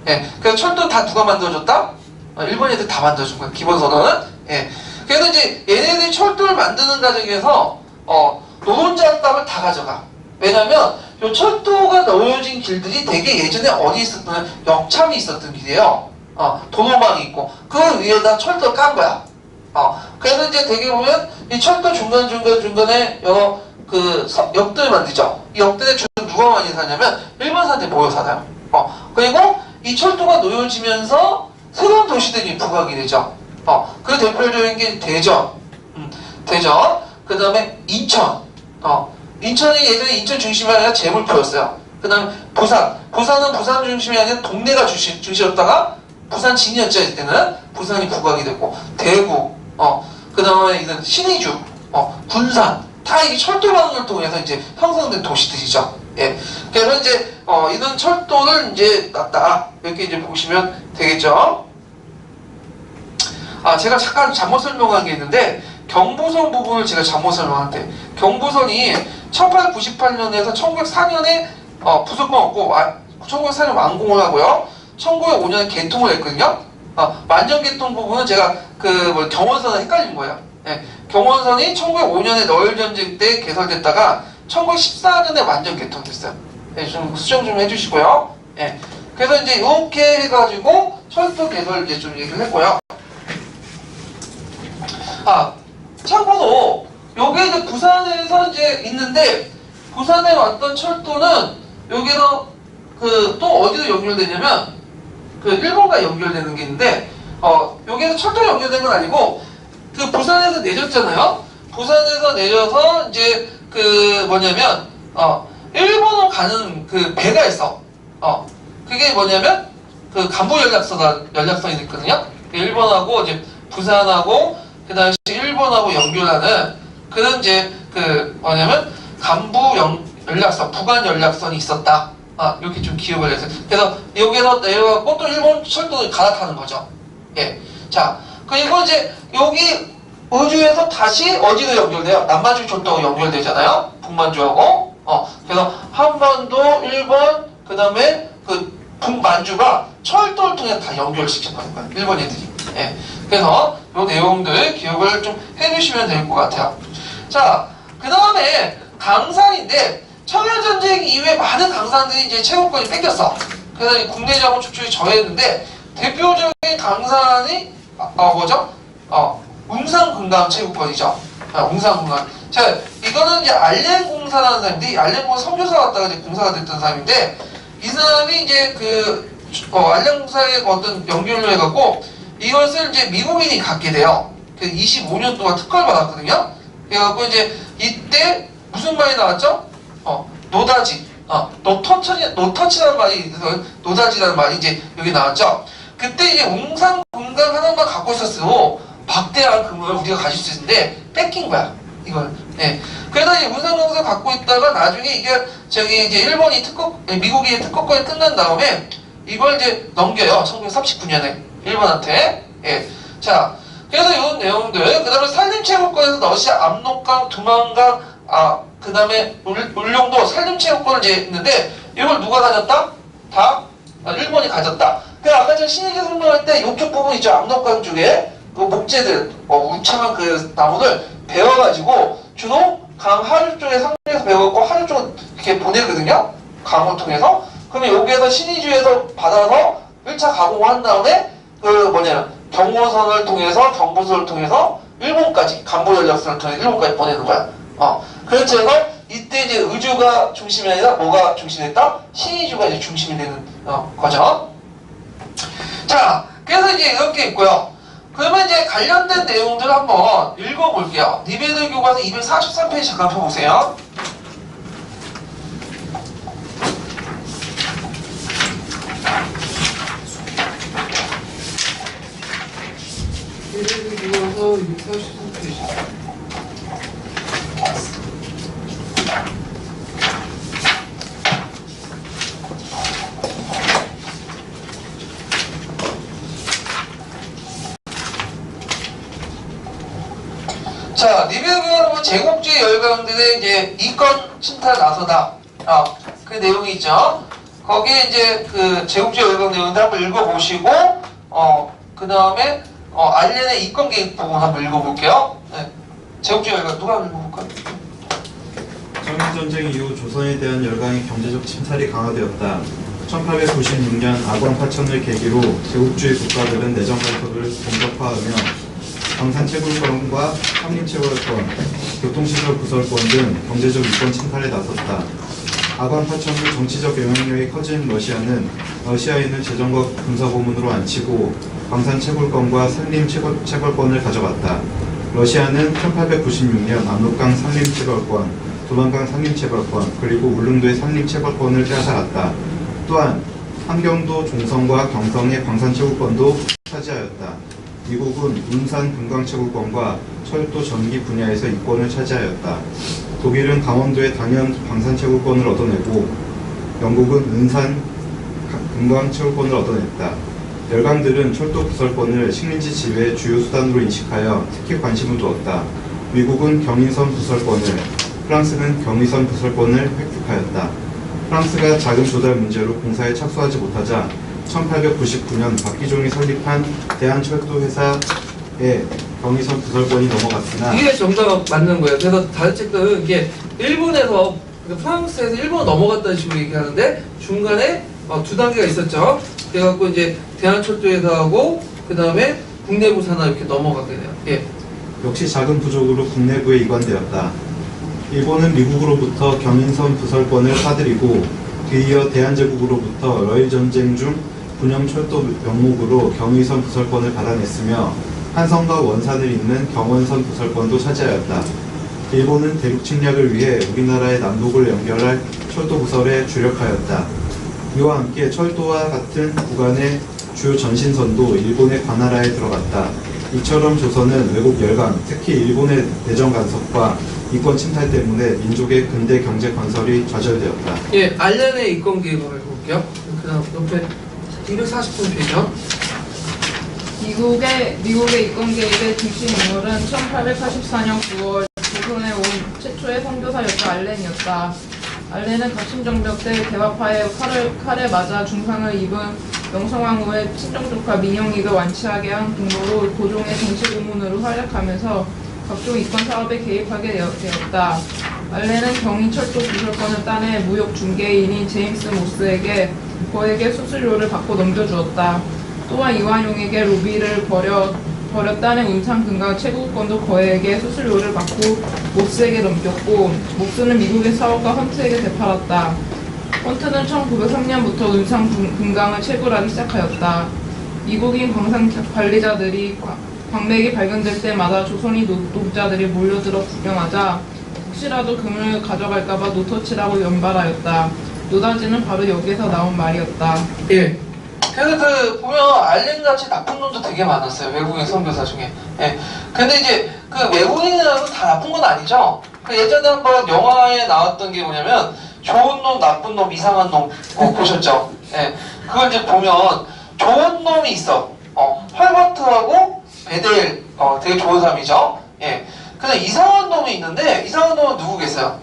예. 그래서 철도 다 누가 만들어줬다? 일본 애들 다 만들어준 거야. 기본선언은. 예. 그래서 이제 얘네들이 철도를 만드는 과정에서 노동자 땅을 다 가져가. 왜냐면 요 철도가 놓여진 길들이 되게 예전에 어디 있었던 역참이 있었던 길이에요. 도로망이 있고 그 위에다 철도를 깐 거야. 그래서 이제 되게 보면 이 철도 중간에 여러 역들을 만들죠. 이 역들에 주로 누가 많이 사냐면 일본 사람들이 모여 살아요. 그리고 이 철도가 놓여지면서 새로운 도시들이 부각이 되죠. 그 대표적인 게 대전, 그 다음에 인천. 인천이 예전에 인천 중심이 아니라 제물포였어요. 그 다음에 부산은 부산 중심이 아니라 동네가 중심이었다가 부산 진이었죠. 이때는 부산이 부각이 됐고 대구, 그 다음에 이런 신의주, 군산 다 이 철도망을 통해서 이제 형성된 도시들이죠. 예. 그래서 이제 이런 철도를 이제 놨다 이렇게 이제 보시면 되겠죠. 제가 잠깐 잘못 설명한 게 있는데 경부선 부분을 제가 잘못 설명한데 경부선이 1898년에서 1904년에 부속공 없고 1904년 완공을 하고요. 1905년에 개통을 했거든요. 만전 개통 부분은 제가 경원선을 헷갈린 거예요. 예. 경원선이 1905년에 너일 전쟁 때 개설됐다가 1914년에 완전 개통됐어요. 예, 좀 수정 좀 해주시고요. 예. 그래서 이제 이렇게 해가지고 철도 개설 이제 좀 얘기를 했고요. 참고로 요게 이제 부산에서 이제 있는데 부산에 왔던 철도는 여기서 또 어디로 연결되냐면 일본과 연결되는 게 있는데 여기서 철도가 연결된 건 아니고 부산에서 내렸잖아요. 부산에서 내려서 이제 뭐냐면 일본으로 가는 배가 있어. 그게 뭐냐면 간부 연락선이 있거든요. 일본하고 이제 부산하고 그 당시 일본하고 연결하는 그런 이제 뭐냐면 간부 연락선, 부간 연락선이 있었다. 이렇게 좀 기억을 해서 그래서 여기서 내려가고 또 일본 철도를 갈아타는 거죠. 예. 자, 그리고 이제 여기 의주에서 다시 어디로 연결돼요? 남만주 철도가 연결되잖아요. 북만주하고. 그래서 한반도, 일본, 그 다음에 북만주가 철도를 통해 다 연결시켜놓은 거예요. 일본 애들이. 예. 그래서 이 내용들 기억을 좀 해주시면 될 것 같아요. 자, 그 다음에 강산인데 청일전쟁 이후에 많은 강산들이 이제 채권권이 뺏겼어. 그래서 국내 자본 축출이 저했는데 대표적인 강산이 뭐죠? 웅산군감 채권권이죠. 웅산군감. 자, 이거는 이제 알렌공사라는 사람인데 알렌공사 선교사 갔다가 이제 공사가 됐던 사람인데 이 사람이 이제 알렌공사에 어떤 연결을 해갖고 이것을 이제 미국인이 갖게 돼요. 25년 동안 특허를 받았거든요. 그래갖고 이제 이때 무슨 말이 나왔죠? 노다지. 노터치라는 말이, 노다지라는 말이 이제 여기 나왔죠. 그때 이제 웅산군감 하나만 갖고 있었어도 막대한 금을 우리가 가질 수 있는데 뺏긴 거야. 이걸. 네. 그래서 이제 웅산군감을 갖고 있다가 나중에 이게 이제 미국이 특허권이 끝난 다음에 이걸 이제 넘겨요. 1939년에. 일본한테. 예. 자, 그래서 이 내용들, 그 다음에 산림채굴권에서 러시아 압록강, 두만강, 그 다음에 울릉도 산림채굴권을 이제 있는데, 이걸 누가 가졌다? 다 일본이 가졌다. 그 아까 전 신의기 설명할 때 이쪽 부분 있죠. 압록강 쪽에 목재들, 울창한 나무를 베어가지고 주로 강 하류 쪽에 상류에서 베어갖고 하류 쪽으로 이렇게 보내거든요. 강을 통해서. 그러면 여기에서 신의주에서 받아서 1차 가공한 다음에 경호선을 통해서 경부선을 통해서 일본까지 간부 연락선을 통해서 일본까지 보내는 거야. 그래서 이때 이제 의주가 중심이 아니라 뭐가 중심됐다? 신의주가 이제 중심이 되는 거죠. 자, 그래서 이제 이렇게 있고요. 그러면 이제 관련된 내용들 한번 읽어볼게요. 니베르 교과서 243페이지 잠깐 펴보세요. 니베르 교과서 243페이지. 자, 리뷰는 제국주의 열강들의 이제 이권 침탈 나서다. 그 내용이 있죠. 거기에 이제 그 제국주의 열강 내용들 한번 읽어보시고, 그 다음에 알렌의 이권 계획 부분 한번 읽어볼게요. 네. 제국주의 열강 누가 한번 읽어볼까요? 청일전쟁 이후 조선에 대한 열강의 경제적 침탈이 강화되었다. 1896년 아관 파천을 계기로 제국주의 국가들은 내정 갈등을 본격화하며 광산채굴권과 삼림채굴권, 교통시설 부설권 등 경제적 이권 침탈에 나섰다. 아관 파천 후 정치적 영향력이 커진 러시아는 러시아인을 재정과 군사고문으로 앉히고 광산채굴권과 산림채굴권을 가져갔다. 러시아는 1896년 압록강 산림채굴권, 도만강 산림채굴권, 그리고 울릉도의 산림채굴권을 빼앗아갔다. 또한 함경도 종성과 경성의 광산채굴권도 차지하였다. 미국은 운산 금강채굴권과 철도 전기 분야에서 이권을 차지하였다. 독일은 강원도의 당연 광산채굴권을 얻어내고 영국은 은산 금강채굴권을 얻어냈다. 열강들은 철도 부설권을 식민지 지배의 주요 수단으로 인식하여 특히 관심을 두었다. 미국은 경인선 부설권을, 프랑스는 경의선 부설권을 획득하였다. 프랑스가 자금 조달 문제로 공사에 착수하지 못하자 1899년 박기종이 설립한 대한철도회사에 경의선 부설권이 넘어갔으나 이게 정답 맞는 거예요. 그래서 다른 책들은 이게 일본에서, 프랑스에서 일본 넘어갔다는 식으로 얘기하는데 중간에 두 단계가 있었죠. 그래갖고 이제 대한철도회사하고 그 다음에 국내부 산하 이렇게 넘어가게 돼요. 예. 역시 자금 부족으로 국내부에 이관되었다. 일본은 미국으로부터 경인선 부설권을 사들이고 뒤이어 대한제국으로부터 러일전쟁 중 군영철도 명목으로 경의선 부설권을 받아냈으며 한성과 원산을 잇는 경원선 부설권도 차지하였다. 일본은 대륙 침략을 위해 우리나라의 남북을 연결할 철도 부설에 주력하였다. 이와 함께 철도와 같은 구간의 주요 전신선도 일본의 관할하에 들어갔다. 이처럼 조선은 외국 열강, 특히 일본의 내정 간섭과 이권 침탈 때문에 민족의 근대 경제 건설이 좌절되었다. 예, 알렌의 이권 계획을 볼게요. 그 다음 옆에 240페이지요. 미국의 이권 계획의 중심 인물은 1884년 9월 조선에 온 최초의 선교사였던 알렌이었다. 알렌은 갑신정벽 때 개화파의 칼에 맞아 중상을 입은 명성황후의 친정조카 민영익을 완치하게 한 공로로 고종의 정치 고문으로 활약하면서 각종 이권 사업에 개입하게 되었다. 알렌은 경인철도 부설권을 따내 무역 중개인인 제임스 모스에게 거액의 수수료를 받고 넘겨주었다. 또한 이완용에게 로비를 벌여 따낸 운산금강 채굴권도 거액의 수수료를 받고 모스에게 넘겼고, 모스는 미국의 사업가 헌트에게 되팔았다. 헌트는 1903년부터 운산금강을 채굴하기 시작하였다. 미국인 광산 관리자들이 광맥이 발견될 때마다 조선인 노동자들이 몰려들어 구경하자 혹시라도 금을 가져갈까봐 노터치라고 연발하였다. 노다지는 바로 여기에서 나온 말이었다. 예. 그래서 보면 알렌같이 나쁜 놈도 되게 많았어요. 외국인 선교사 중에. 예. 근데 이제 그 외국인이라고 다 나쁜 건 아니죠. 그 예전에 한번 영화에 나왔던 게 뭐냐면 좋은 놈, 나쁜 놈, 이상한 놈 보셨죠? 예. 그걸 이제 보면 좋은 놈이 있어. 헐버트하고 베델 되게 좋은 사람이죠. 예. 근데 이상한 놈이 있는데 이상한 놈은 누구겠어요?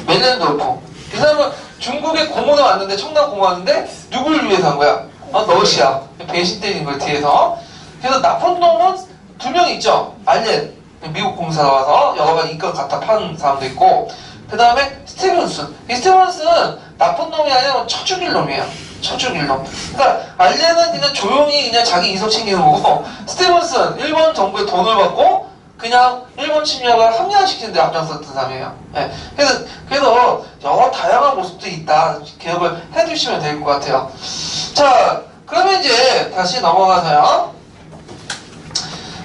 멜렌도르프. 이 사람은 중국에 공원에 왔는데 청남 공원 왔는데 누구를 위해서 한 거야? 러시아. 배신 때린 걸 뒤에서. 그래서 나쁜 놈은 2명 있죠. 알렌. 미국 공사 와서 여러 가지 이권 갖다 파는 사람도 있고, 그 다음에 스티븐슨. 이 스티븐슨은 나쁜 놈이 아니라 쳐 죽일 놈이에요. 쳐 죽일 놈. 그러니까 알렌은 그냥 조용히 그냥 자기 이석 챙기는 거고, 스티븐슨 일본 정부의 돈을 받고 그냥 일본 침략을 합리화시키는 데 앞장섰던 사람이에요. 예. 그래서 여러 다양한 모습도 있다. 기억을 해두시면 될 것 같아요. 자, 그러면 이제 다시 넘어가서요.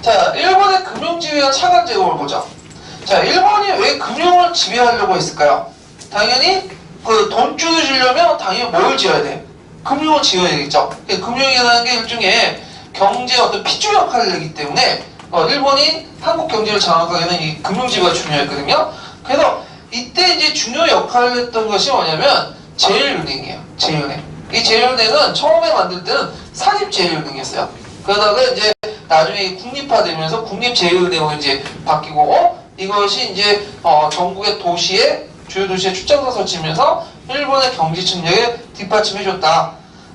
자, 일본의 금융 지배와 차관 제공을 보죠. 자, 일본이 왜 금융을 지배하려고 했을까요? 당연히 그 돈줄을 주려면 당연히 뭘 지어야 돼? 금융을 지어야 되겠죠. 금융이라는 게 일종의 경제 어떤 핏줄 역할을 하기 때문에 일본이 한국 경제를 장악하기에는 이 금융 지배가 중요했거든요. 그래서 이때 이제 중요 역할을 했던 것이 뭐냐면 제일은행이에요. 제일은행. 이 제일은행은 처음에 만들 때는 사립제일은행이었어요. 그러다가 이제 나중에 국립화되면서 국립제일은행으로 이제 바뀌고 이것이 이제 전국의 도시에 주요 도시에 출장소 설치면서 일본의 경제 침략에 뒷받침해줬다.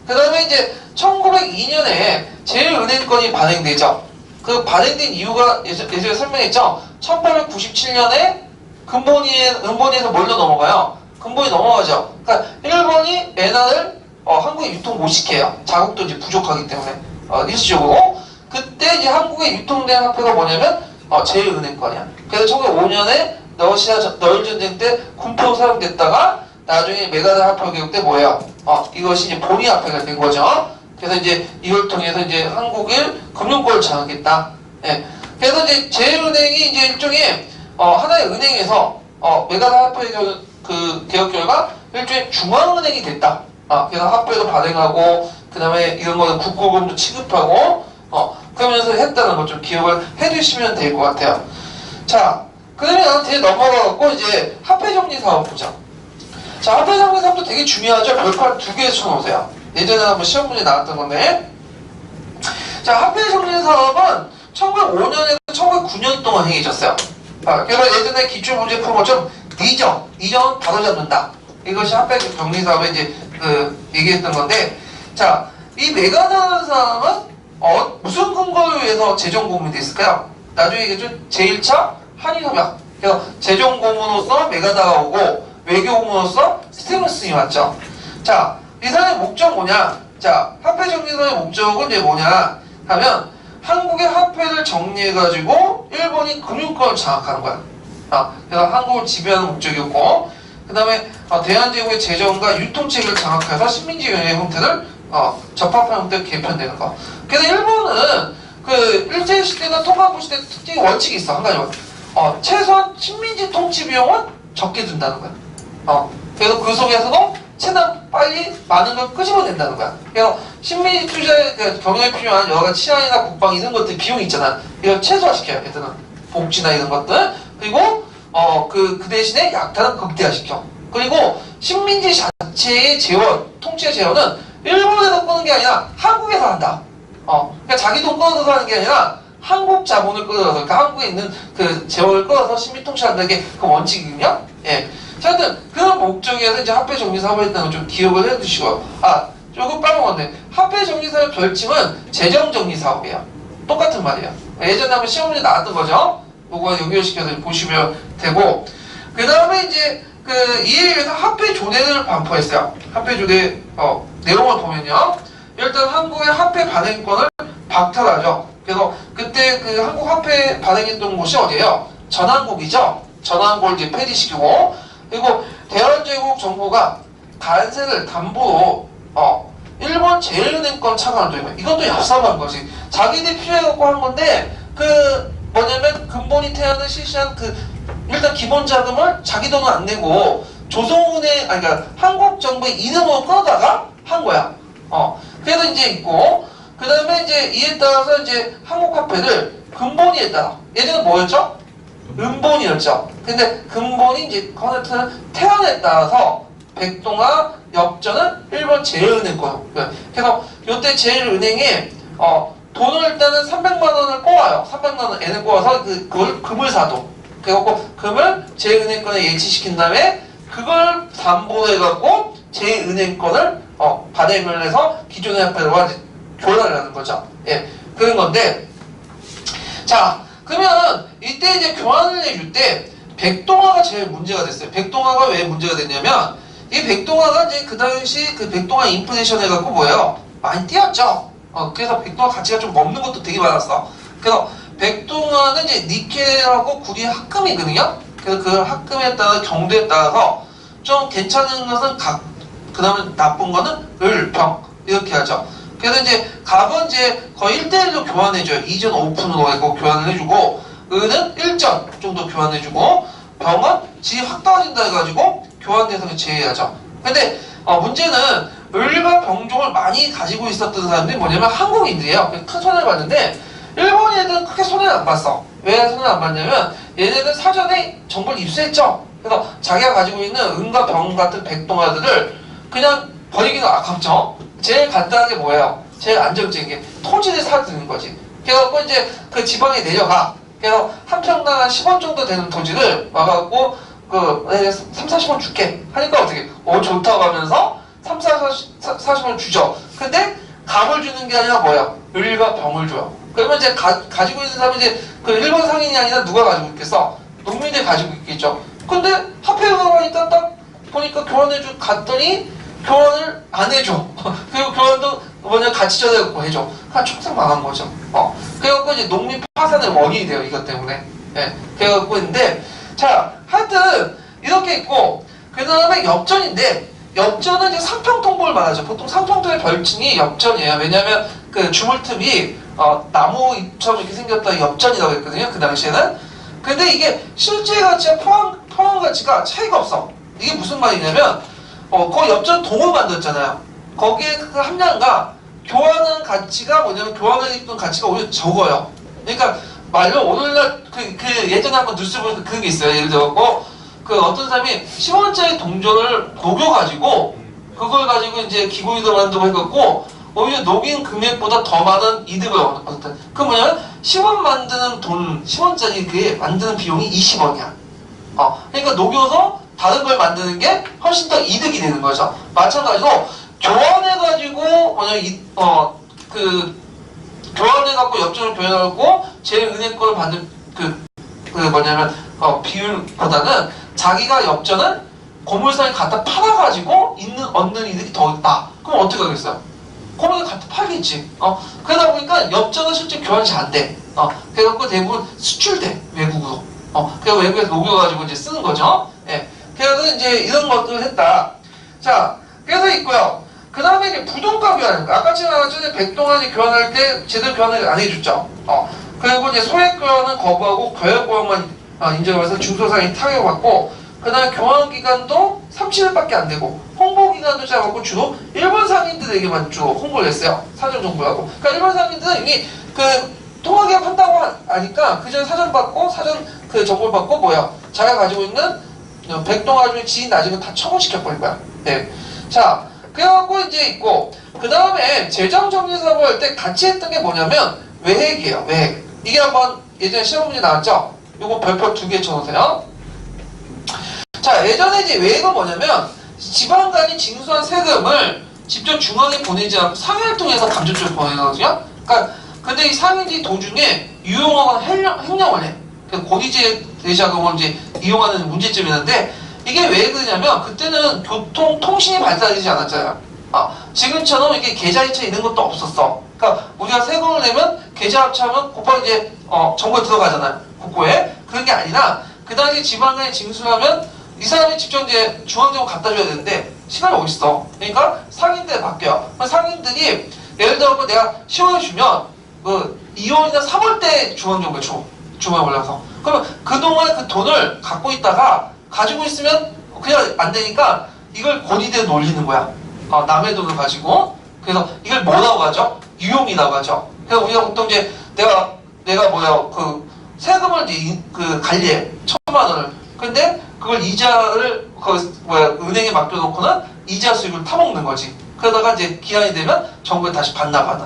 그 다음에 이제 1902년에 제일은행권이 발행되죠. 그 발행된 이유가 예전에 설명했죠. 1897년에 은본위에서 뭘로 넘어가요? 금본이 넘어가죠. 그러니까 일본이 엔화를 한국에 유통 못 시켜요. 자국도 이제 부족하기 때문에 일시적으로. 그때 이제 한국에 유통된 화폐가 뭐냐면 제일은행권이야. 그래서 1905년에 러시아 너일 전쟁 때 군포로 사용됐다가 나중에 메가다 화폐 개혁 때 뭐예요? 이것이 이제 본위 화폐가 된 거죠. 그래서 이제 이걸 통해서 이제 한국을 금융권을 장악했다. 예. 그래서 이제 제일은행이 이제 일종의 하나의 은행에서 메가다 화폐 그 개혁 결과 일종의 중앙은행이 됐다. 그래서 화폐도 발행하고 그 다음에 이런 거는 국고금도 취급하고 그러면서 했다는 걸 좀 기억을 해두시면 될 것 같아요. 자, 그 다음에 나한테 넘어가갖고 이제 화폐정리 사업 보자. 자, 화폐정리 사업도 되게 중요하죠. 별표 2개 쳐놓으세요. 예전에 한번 시험 문제 나왔던 건데. 자, 화폐정리 사업은 1905년에서 1909년 동안 행해졌어요. 그래서 예전에 기출문제 푼 것처럼 이전 바로 잡는다. 이것이 화폐정리 사업에 이제 얘기했던 건데. 자, 이 메가다라는 사람은 무슨 근거에 의해서 재정고문이 됐을까요? 나중에 얘기했죠. 제1차 한일협약. 그래서 재정고문으로서 메가다가 오고 외교고문으로서 스티븐슨이 왔죠. 자, 이 사람의 목적 뭐냐? 자, 화폐 정리사의 목적은 이제 뭐냐 하면 한국의 화폐를 정리해가지고 일본이 금융권을 장악하는 거야. 그래서 한국을 지배하는 목적이었고, 그 다음에 대한제국의 재정과 유통체계를 장악해서 식민지연의 형태를 접합하는 형태로 개편되는 거. 그래서 일본은 그 일제시대나 통감부 시대 특징의 원칙이 있어. 한 가지. 최소한 식민지 통치 비용은 적게 든다는 거야. 그래서 그 속에서도 최대한 빨리 많은 걸 끄집어낸다는 거야. 그래서 식민지 투자의 경영에 필요한 여러 가지 치안이나 국방 이런 것들 비용이 있잖아. 이걸 최소화시켜요. 얘들은 복지나 이런 것들. 그리고 그 대신에 약탈은 극대화시켜. 그리고 식민지 자체의 재원, 통치의 재원은 일본에서 끄는 게 아니라 한국에서 한다. 그러니까 자기 돈 끌어서 하는 게 아니라 한국 자본을 끌어서, 그러니까 한국에 있는 그 재원을 끌어서 식민 통치한다는 게 그 원칙이거든요. 예. 자, 하여튼 그런 목적에서 이제 화폐 정리 사업을 했다는 걸 좀 기억을 해두시고요. 조금 빠먹었네. 화폐 정리 사업 별칭은 재정 정리 사업이에요. 똑같은 말이에요. 예전에 한번 시험 문제 나왔던 거죠. 그거 연결시켜서 보시면 되고, 그 다음에 이제 이에 의해서 화폐 조례를 반포했어요. 화폐 조례 내용을 보면요. 일단 한국의 화폐 발행권을 박탈하죠. 그래서 그때 그 한국 화폐 발행했던 곳이 어디예요? 전한국이죠. 전한국을 이제 폐지시키고, 그리고 대한제국 정부가 관세를 담보로 일본 제일은행권 차관을 도입해요. 이것도 얍삽한 거지. 자기들이 필요해갖고 한 건데 뭐냐면 근본이 태안을 실시한 일단 기본 자금을 자기 돈은 안 내고 조선은행 그러니까 한국 정부의 이름으로 끌어다가 한 거야. 그래서 이제 있고, 그 다음에 이제 이에 따라서 이제 한국 화폐를 근본위에 따라 예전에 뭐였죠? 은본이었죠. 근데 근본이 이제 커넥트는 태안에 따라서 백동아 역전은 일본 제일은행권. 그래서 이때 제일은행에 돈을 일단은 300만 원을 꼬아요. 300만 원 N을 꼬아서 그걸 금을 사도. 그래갖고 금을 제일은행권에 예치시킨 다음에 그걸 담보로 해갖고 제일은행권을 발행을 해서 기존의 화폐와 교환을 하는 거죠. 예, 그런 건데, 자, 그러면 이때 이제 교환을 해줄 때 백동화가 제일 문제가 됐어요. 백동화가 왜 문제가 됐냐면 이 백동화가 이제 그 당시 그 백동화 인플레이션 해갖고 뭐예요? 많이 뛰었죠. 그래서 백동화 가치가 좀 먹는 것도 되게 많았어. 그래서 백동화는 이제 니켈하고 구리 합금이거든요. 그래서 그 합금에 따라 경도에 따라서 좀 괜찮은 것은 그 다음에 나쁜 거는 을, 병 이렇게 하죠. 그래서 이제 갑은 이제 거의 1대1로 교환해줘요. 2전 오픈으로 해고 교환을 해주고, 을은 1전 정도 교환해주고, 병은 질이 확 떨어진다 해가지고 교환 대상을 제외하죠. 근데 문제는 을과 병종을 많이 가지고 있었던 사람들이 뭐냐면 한국인들이에요. 큰 손해를 봤는데 일본 애들은 크게 손해를 안 봤어. 왜 손해를 안 봤냐면 얘네는 사전에 정보를 입수했죠. 그래서 자기가 가지고 있는 은과 병 같은 백동화들을 그냥 버리기는 아깝죠. 제일 간단한 게 뭐예요? 제일 안정적인 게 토지를 사두는 거지. 그래갖고 이제 그 지방에 내려가. 그래서 한 평당 한 10원 정도 되는 토지를 와갖고 3, 40원 줄게 하니까 어떻게 좋다고 하면서 3, 40원 주죠. 근데 갑을 주는 게 아니라 뭐야? 을과 병을 줘요. 그러면 이제 가지고 있는 사람이 이제 그 일본 상인이 아니라 누가 가지고 있겠어? 농민들이 가지고 있겠죠. 근데 화폐가 딱 보니까 교환해줘 갔더니 교환을 안 해줘. 그리고 교환도 같이 전해갖고 해줘. 그냥 총상 망한 거죠. 그래갖고 이제 농민 파산의 원인이 돼요. 이것 때문에. 예. 그래갖고 있는데, 자, 하여튼, 이렇게 있고, 그 다음에 엽전인데, 엽전은 이제 상평통보를 말하죠. 보통 상평통의 별칭이 엽전이에요. 왜냐면 그 주물틈이, 나무 잎처럼 이렇게 생겼다 엽전이라고 했거든요. 그 당시에는. 근데 이게 실제 가치와 포함 가치가 차이가 없어. 이게 무슨 말이냐면, 그 엽전 동을 만들었잖아요. 거기에 그 함량과 교환하는 가치가 뭐냐면 교환을 입던 가치가 오히려 적어요. 그러니까 말로 오늘날 그 예전에 한번 뉴스 보니까 그게 있어요. 예를 들어 그 어떤 사람이 10원짜리 동전을 녹여가지고 그걸 가지고 이제 기고이도 만들고 해갖고 오히려 녹인 금액보다 더 많은 이득을 얻었다. 그 뭐냐면 10원 만드는 돈 10원짜리 그게 만드는 비용이 20원이야. 그러니까 녹여서 다른 걸 만드는 게 훨씬 더 이득이 되는 거죠. 마찬가지로 교환해가지고 교환해갖고 엽전을 교환하고 제일 은행 걸 받는 비율보다는 자기가 엽전을 고물상에 갖다 팔아가지고 얻는 이득이 더 있다. 그럼 어떻게 하겠어요? 고물상에 갖다 팔겠지. 그러다 보니까 엽전은 실제 교환이 잘 안 돼. 그래갖고 대부분 수출돼 외국으로. 그래서 외국에서 녹여가지고 이제 쓰는 거죠. 예. 그래서 이제 이런 것들을 했다. 자, 그래서 있고요. 그 다음에 이제 부동가 교환. 아까 전에 백동안이 교환할 때 제대로 교환을 안 해줬죠. 그리고 이제 소액 교환은 거부하고 거액 교환만 인정해서 중소상이 타격받고, 그 다음에 교환 기간도 30일밖에 안 되고, 홍보 기간도 잡았고, 주로 일본 상인들에게만 주로 홍보를 했어요. 사전 정보하고. 그러니까 일본 상인들은 이미 통화 계약 한다고 하니까 그 전에 사전 받고, 사전 정보를 받고 자기가 가지고 있는 백동화 중에 지인 나중에 다 처분시켜버린 거야. 네. 자, 그래갖고 이제 있고, 그 다음에 재정정리사업을 할 때 같이 했던 게 뭐냐면 외핵이에요. 외핵. 이게 한번 예전에 시험 문제 나왔죠? 요거 별표 2개 쳐놓으세요. 자, 예전에 이제 외핵은 뭐냐면 지방 간이 징수한 세금을 직접 중앙에 보내지 않고 상인을 통해서 간접적으로 보내거든요. 그러니까 근데 이 상인들이 도중에 유용하거나 횡령을 해. 고리제 대자금을 이제 이용하는 문제점이 있는데, 이게 왜 그러냐면 그때는 통신이 발달되지 않았잖아요. 지금처럼 이게 계좌이체 이런 것도 없었어. 그러니까 우리가 세금을 내면 계좌 합치하면 곧바로 이제 정보에 들어가잖아요. 국고에. 그런 게 아니라 그 당시 지방간에 징수하면 이 사람이 직접 이제 중앙정보 갖다 줘야 되는데 시간이 어딨어. 그러니까 상인들에 맡겨요. 상인들이 예를 들어 내가 10원을 주면 2월이나 3월 때 중앙정보를 줘. 주말에 올라서. 그러면 그동안 그 돈을 갖고 있다가 가지고 있으면 그냥 안 되니까 이걸 권위대로 놀리는 거야. 남의 돈을 가지고. 그래서 이걸 뭐라고 하죠? 유용이라고 하죠. 그래서 우리가 보통 이제 내가 세금을 이제 관리해. 1,000만 원을. 근데 그걸 이자를 은행에 맡겨놓고는 이자 수익을 타먹는 거지. 그러다가 이제 기한이 되면 정부에 다시 반납하는.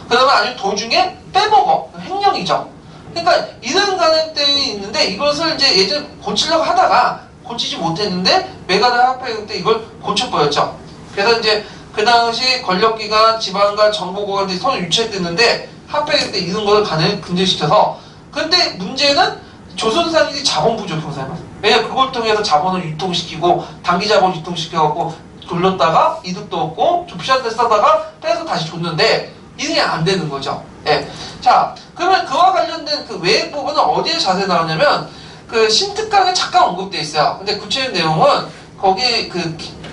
그러면 아주 도중에 빼먹어. 횡령이죠. 그러니까 이런 가능성이 있는데 이것을 이제 예전에 고치려고 하다가 고치지 못했는데 메가다 합의할 때 이걸 고쳐버렸죠. 그래서 이제 그 당시 권력기관, 지방간, 정보기관들이 서로 유착됐는데 합의할 때 이런 거를 근절시켜서, 근데 문제는 조선상인이 자본 부족 형사예요. 왜냐면 그걸 통해서 자본을 유통시키고 단기 자본 유통시켜갖고 돌렸다가 이득도 얻고 좀 비싼 데 싸다가 빼서 다시 줬는데 이게 안 되는 거죠. 예. 자, 그러면 그와 관련된 그 외액 부분은 어디에 자세히 나오냐면 그 신특강에 잠깐 언급돼 있어요. 근데 구체적인 내용은 거기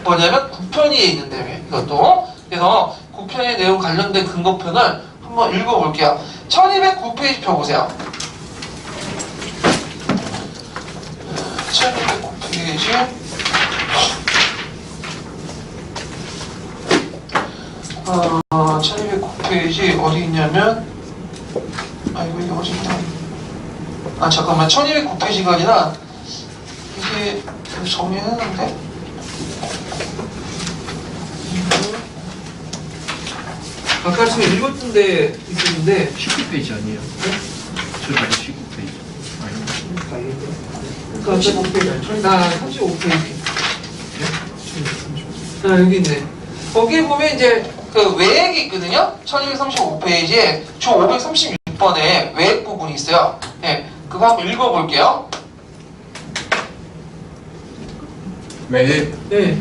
뭐냐면 9편이 있는데 이것도. 그래서 9편의 내용 관련된 근거편을 한번 읽어볼게요. 1209페이지 펴보세요. 1209페이지 1209페이지 어디 있냐면 이거 어디 있나? 잠깐만, 1209페이지가 아니라 이게 정리했는데 아까 제가 읽었던 데 있었는데 19페이지 아니에요? 저기 19페이지. 그러니까 35페이지 나 35페이지 여기 있네. 거기에 보면 이제 그 외액이 있거든요. 1235페이지에 주 536번에 외액 부분이 있어요. 네, 그거 한번 읽어볼게요. 외핵. 네.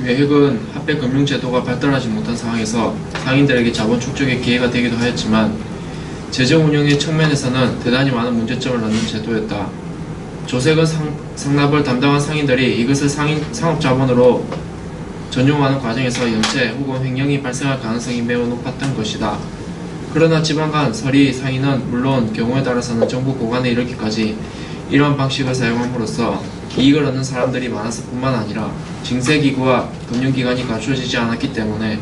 외핵은 합백 금융제도가 발달하지 못한 상황에서 상인들에게 자본 축적의 기회가 되기도 하였지만 재정 운영의 측면에서는 대단히 많은 문제점을 낳는 제도였다. 조색은 상납을 담당한 상인들이 이것을 상업자본으로 전용하는 과정에서 연체 혹은 횡령이 발생할 가능성이 매우 높았던 것이다. 그러나 지방 간 서리 상인은 물론 경우에 따라서는 정부 고관에 이르기까지 이러한 방식을 사용함으로써 이익을 얻는 사람들이 많았을 뿐만 아니라 징세기구와 금융기관이 갖추어지지 않았기 때문에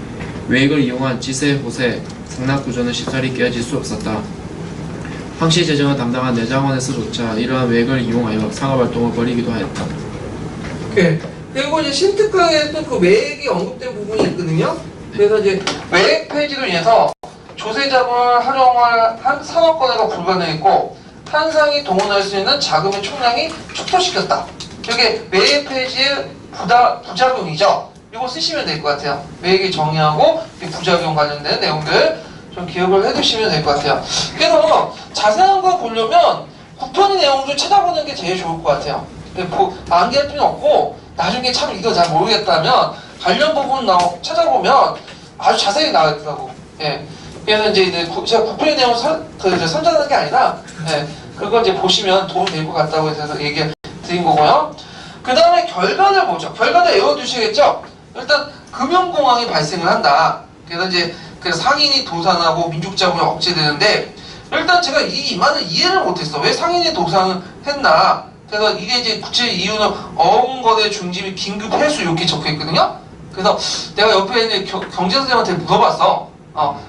외액을 이용한 지세, 호세, 상납구조는 쉽사리 깨어질 수 없었다. 황씨 재정을 담당한 내장원에서조차 이러한 외액을 이용하여 상업활동을 벌이기도 하였다. 오케이. 그리고 이제 신특강에 또 그 외액이 언급된 부분이 있거든요. 그래서 이제 외액 페이지로 인해서 조세자본을 활용할 한 산업거래가 불가능했고 한 상이 동원할 수 있는 자금의 총량이 축소시켰다. 이게 외액 페이지의 부작용이죠. 이거 쓰시면 될 것 같아요. 외액이 정의하고 부작용 관련된 내용들 좀 기억을 해두시면 될 것 같아요. 그래서 자세한 거 보려면 9편의 내용도 찾아보는 게 제일 좋을 것 같아요. 암기할 필요는 없고 나중에 참 이거 잘 모르겠다면 관련 부분 찾아보면 아주 자세히 나와 있더라고. 예. 그래서 이제 제가 9편의 내용을 선전하는 게 아니라 그걸 이제 보시면 도움이 될 것 같다고 해서 얘기 드린 거고요. 그 다음에 결과를 보죠. 결과를 외워두시겠죠? 일단 금융공황이 발생을 한다. 그래서 이제 그 상인이 도산하고 민족자본이 억제되는데 일단 제가 이 말을 이해를 못했어. 왜 상인이 도산을 했나? 그래서 이게 이제 구체 이유는 어음거래 중지 및 긴급 회수 이렇게 적혀 있거든요. 그래서 내가 옆에 이제 경제 선생님한테 물어봤어.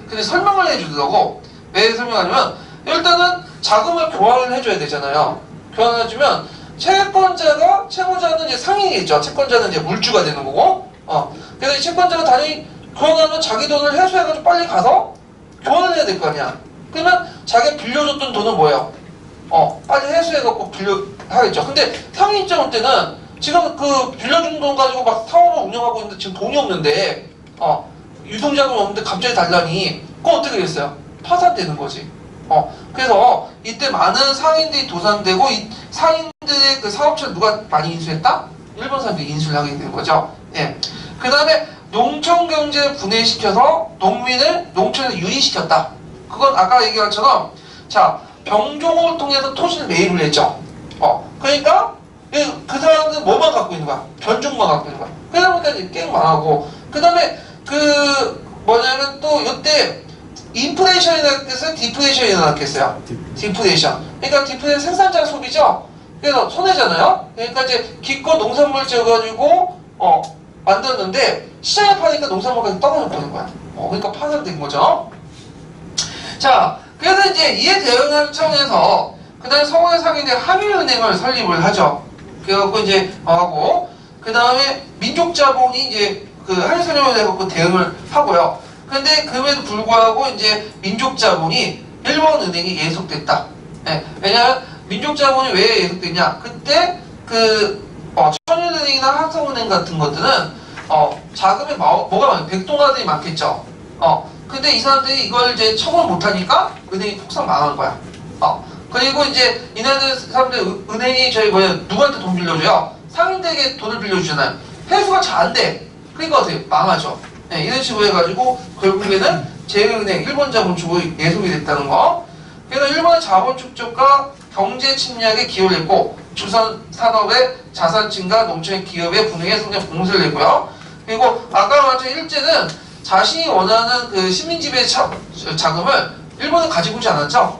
근데 설명을 해주더라고. 왜 설명하냐면 일단은 자금을 교환을 해줘야 되잖아요. 교환을 해주면 채무자는 이제 상인이겠죠. 채권자는 이제 물주가 되는 거고. 그래서 이 채권자가 당연히 교환하면 자기 돈을 회수해가지고 빨리 가서 교환을 해야 될 거 아니야. 그러면 자기가 빌려줬던 돈은 뭐예요? 빨리 회수해갖고 하겠죠. 근데 상인 입장 때는 지금 그 빌려준 돈 가지고 막 사업을 운영하고 있는데 지금 돈이 없는데, 유동자금이 없는데 갑자기 달라니, 그거 어떻게 되겠어요? 파산되는 거지. 그래서 이때 많은 상인들이 도산되고, 이 상인들의 그 사업체를 누가 많이 인수했다? 일본 사람들이 인수를 하게 되는 거죠. 예. 그 다음에 농촌 경제를 분해시켜서 농촌을 유리시켰다. 그건 아까 얘기한 것처럼, 자, 병종을 통해서 토지를 매입을 했죠. 그러니까 그 사람들은 뭐만 갖고 있는 거야? 변종만 갖고 있는 거야. 그러다 보니까 이제 게임 망하고. 그 다음에 뭐냐면 또 이때 인플레이션이 일어났겠어요? 디플레이션이 일어났겠어요? 디플레이션. 그러니까 디플레이션 생산자 소비죠. 그래서 손해잖아요. 그러니까 이제 기껏 농산물 지어가지고 만들었는데 시장에 파니까 농산물 가격이 떨어져 버린 거야. 그러니까 파산된 거죠. 자, 그래서 이제 이에 대응하는 차원에서 그다음에 서울의 상인의 함일은행을 설립을 하죠. 그래갖고 이제 하고 그 다음에 민족자본이 이제 그 한일선용을 해갖고 대응을 하고요. 근데 그럼에도 불구하고 이제 민족자본이 일본 은행이 예속됐다. 왜냐하면 민족자본이 왜 예속됐냐? 그때 천일은행이나 한성은행 같은 것들은 자금에 뭐가 많아요? 백동아들이 많겠죠. 근데 이 사람들이 이걸 이제 처벌 못하니까 은행이 폭삭 망한 거야. 그리고 이제 이나들 사람들 은행이 누구한테 돈 빌려줘요? 상인들에게 돈을 빌려주잖아요. 회수가 잘 안 돼. 그러니까 어떻게 망하죠. 이런 식으로 해가지고 결국에는 제일은행 일본 자본주고 예속이 됐다는 거. 그래서 일본의 자본 축적과 경제 침략에 기여를 했고 조선 산업의 자산 증가, 농촌의 기업의 분야에 성장 공세를 했고요. 그리고 아까 말한 일제는 자신이 원하는 그 식민지배 자금을 일본은 가지고 있지 않았죠?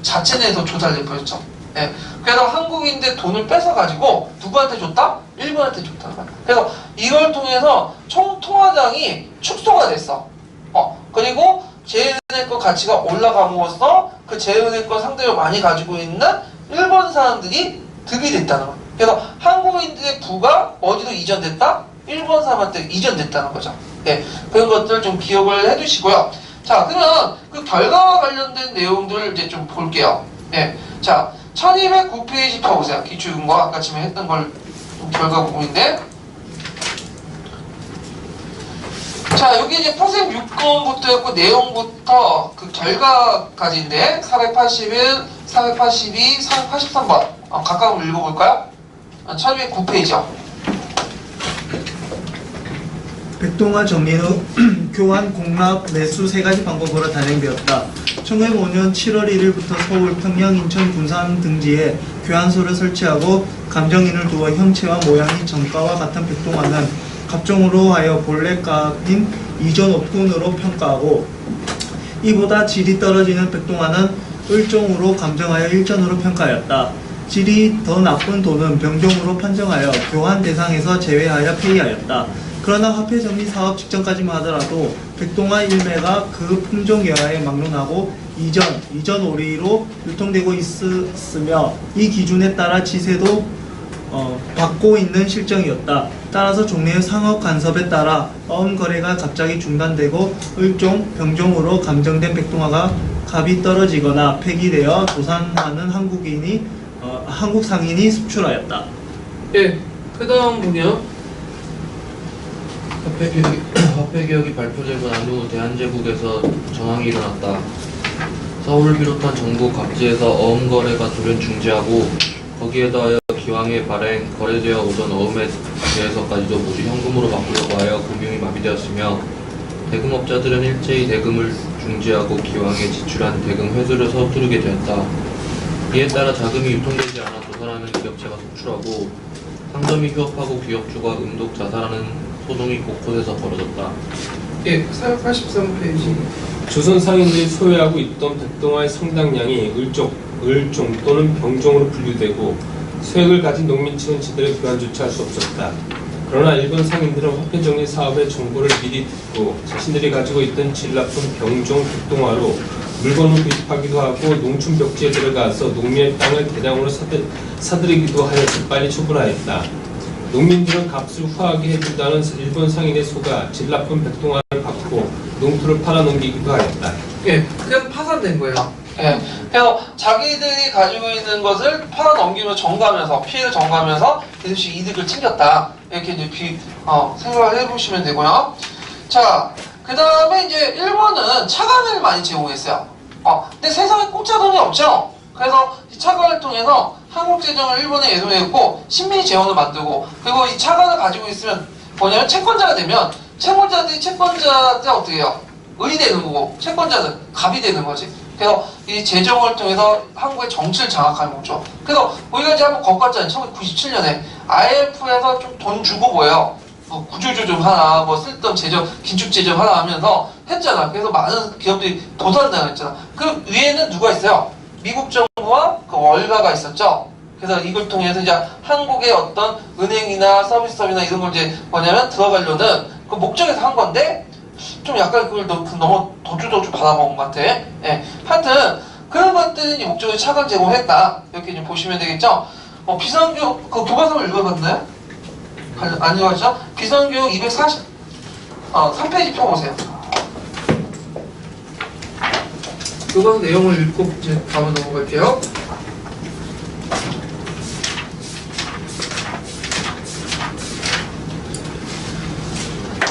자체 내에서 조달을 해버렸죠. 예. 그래서 한국인들 돈을 뺏어가지고 누구한테 줬다? 일본한테 줬다. 그래서 이걸 통해서 총통화장이 축소가 됐어. 그리고 제일은행권 가치가 올라감으로써 그 제일은행권 상대로 많이 가지고 있는 일본 사람들이 득이 됐다는 거예요. 그래서 한국인들의 부가 어디로 이전됐다? 일본 사람한테 이전됐다는 거죠. 예, 그런 것들 좀 기억을 해두시고요. 자, 그러면 그 결과와 관련된 내용들을 이제 좀 볼게요. 예, 자, 1209페이지 펴보세요. 기출근거 아까 지금 했던 걸 결과 부분인데. 자, 여기 이제 포셈 6건부터 했고, 내용부터 그 결과까지인데, 481, 482, 483번. 각각 한번 읽어볼까요? 1209페이지요. 백동화 정리 후 교환, 공납, 매수 세 가지 방법으로 단행되었다. 1905년 7월 1일부터 서울, 평양, 인천, 군산 등지에 교환소를 설치하고 감정인을 두어 형체와 모양이 정가와 같은 백동화는 갑종으로 하여 본래 값인 이전 옵군으로 평가하고 이보다 질이 떨어지는 백동화는 을종으로 감정하여 일전으로 평가하였다. 질이 더 나쁜 돈은 병종으로 판정하여 교환 대상에서 제외하여 폐기하였다. 그러나 화폐정리 사업 직전까지만 하더라도 백동화 일매가 그 품종 여하에 막론하고 이전 오리로 유통되고 있으며 이 기준에 따라 지세도 받고 있는 실정이었다. 따라서 종래의 상업 간섭에 따라 거래가 갑자기 중단되고 을종, 병종으로 감정된 백동화가 값이 떨어지거나 폐기되어 도산하는 한국 상인이 수출하였다. 예, 그 다음 분이요. 화폐개혁이 발표되고 난 후 대한제국에서 전황이 일어났다. 서울을 비롯한 전국 각지에서 어음거래가 돌연 중지하고 거기에 더하여 기왕에 발행, 거래되어 오던 어음에 대해서까지도 모두 현금으로 바꾸려고 하여 금융이 마비되었으며 대금업자들은 일제히 대금을 중지하고 기왕에 지출한 대금 회수를 서두르게 되었다. 이에 따라 자금이 유통되지 않아 도산하는 기업체가 속출하고 상점이 휴업하고 기업주가 음독 자살하는 소동이 곳곳에서 벌어졌다. 예, 483페이지. 조선 상인들이 소유하고 있던 백동화의 상당량이 을종 또는 병종으로 분류되고 소액을 가진 농민층은 제대로 교환조차 할 수 없었다. 그러나 일본 상인들은 화폐정리 사업의 정보를 미리 듣고 자신들이 가지고 있던 질 나쁜 병종 백동화로 물건을 구입하기도 하고 농촌 벽지에 들어가서 농민의 땅을 대량으로 사들이기도 하여 빨리 처분하였다. 농민들은 값을 후하게 해준다는 일본 상인의 소가 질 나쁜 백동화를 받고 농토를 팔아넘기기도 하였다. 예, 그래서 파산된 거예요. 예, 그래서 자기들이 가지고 있는 것을 팔아넘기면서 정가하면서 피해를 정가하면서 계속씩 이득을 챙겼다. 이렇게 이제 생각을 해보시면 되고요. 자, 그 다음에 이제 일본은 차관을 많이 제공했어요. 근데 세상에 공짜 돈이 없죠. 그래서 이 차관을 통해서 한국 재정을 일본에 예도했고 식민지 재원을 만들고 그리고 이 차관을 가지고 있으면 뭐냐면 채권자가 되면 채권자들이 채권자한테 어떻게 해요? 을이 되는 거고 채권자는 갑이 되는 거지. 그래서 이 재정을 통해서 한국의 정치를 장악하는 거죠. 그래서 우리가 이제 한번 겪었잖아요. 1997년에 IMF에서 좀 돈 주고 뭐예요? 구조조 좀 하나, 쓸데없는 재정, 긴축재정 하나 하면서 했잖아. 그래서 많은 기업들이 도산당했잖아. 그 위에는 누가 있어요? 미국 정부와 그 월가가 있었죠. 그래서 이걸 통해서 이제 한국의 어떤 은행이나 서비스업이나 이런 걸 이제 뭐냐면 들어가려는 그 목적에서 한 건데 좀 약간 그걸 너무 도주도주 받아먹은 것 같아. 예. 하여튼 그런 것들이 목적으로 차관 제공했다. 이렇게 좀 보시면 되겠죠. 비상교육 그 교과서를 읽어봤나요? 안 읽었죠? 비상교육 3페이지 펴보세요. 교과서 내용을 읽고 이제 다음에 넘어갈게요.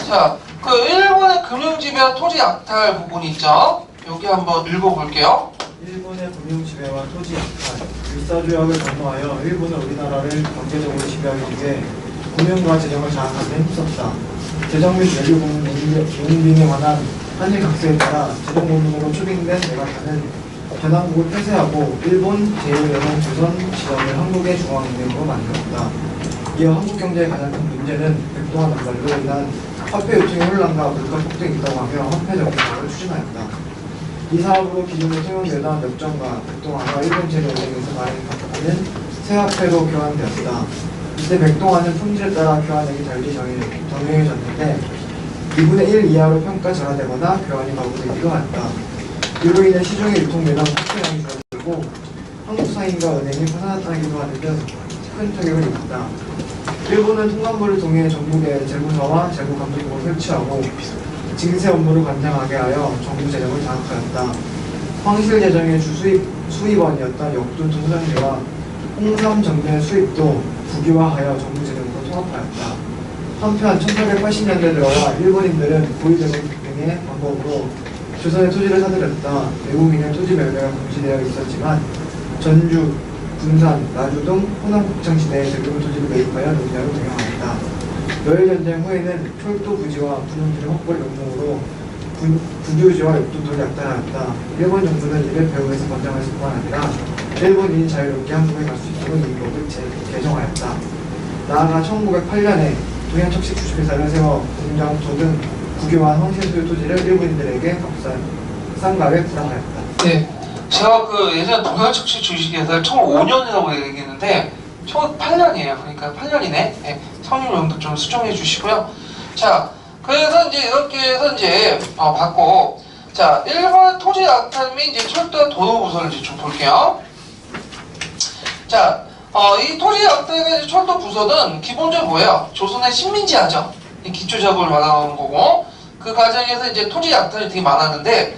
자, 그 일본의 금융지배와 토지 약탈 부분이 있죠. 여기 한번 읽어볼게요. 일본의 금융지배와 토지 약탈, 일사조약을 전후하여 일본은 우리나라를 경제적으로 지배하기 위해 금융과 재정을 장악하는 데 힘썼다. 재정 및 외교 공빙에 관한 한일 각서에 따라 재정 공동으로 추빙된 내각하는 전한국을 폐쇄하고 일본 제1연합 조선 지점을 한국의 중앙은행으로 만들었다. 이어 한국 경제의 가장 큰 문제는 백동화 남발로 인한 화폐 유통의 혼란과 물가 폭등이 있다고 하며 화폐 정책을 추진하였다. 이 사업으로 기존에 통용되던 역정과 백동화가 일본 제도은행에서 발행하는 새 화폐로 교환되었다. 이때 백동화는 품질에 따라 교환액이 달리 정해졌는데 2분의 1 이하로 평가 절하되거나 교환이 거부되기도 하였다. 이로 인해 시중에 유통되던 화폐량이 줄어들고 한국사인과 은행이 파산하기도 하는 등 큰 타격을 입었다. 일본은 통관부를 통해 전국에 재무서와 재무감독국을 설치하고 징세 업무를 관장하게 하여 정부 재정을 장악하였다. 황실 재정의 수입원이었던 역돈 통장제와 홍삼 정제 수입도 국유화하여 정부 재정으로 통합하였다. 한편 1880년대 들어와 일본인들은 고위대공 등의 방법으로 조선의 토지를 사들였다. 외국인의 토지 매매가 금지되어 있었지만 전주, 군산, 나주 등 호남 곡창시대에 대규모 토지를 매입하여 농장을 경영하였다. 러일전쟁 후에는 철도 부지와 군용지를 확보할 명목으로 국유지와 역도토를 약탈하였다. 일본 정부는 이를 배후에서 권장할 뿐만 아니라 일본인이 자유롭게 한국에 갈 수 있도록 이 법을 개정하였다. 나아가 1908년에 동양척식 주식회사를 세워 공장토 등 국유화한 황실 소유 토지를 일본인들에게 쌍갑에 불화하였다. 네. 제가 그 예전 동양척식 주식회사를 1905년이라고 얘기했는데 1908년이에요. 그러니까 8년이네. 네. 성인용도 좀 수정해 주시고요. 자, 그래서 이제 이렇게 해서 이제 받고, 자, 1번 토지 약탈 및 이제 철도와 도로 부서를 이제 좀 볼게요. 자, 이 토지 약탈과 이제 철도 부서는 기본적으로 뭐예요? 조선의 식민지화죠. 이 기초 작업을 말하는 거고, 그 과정에서 이제 토지 약탈이 되게 많았는데,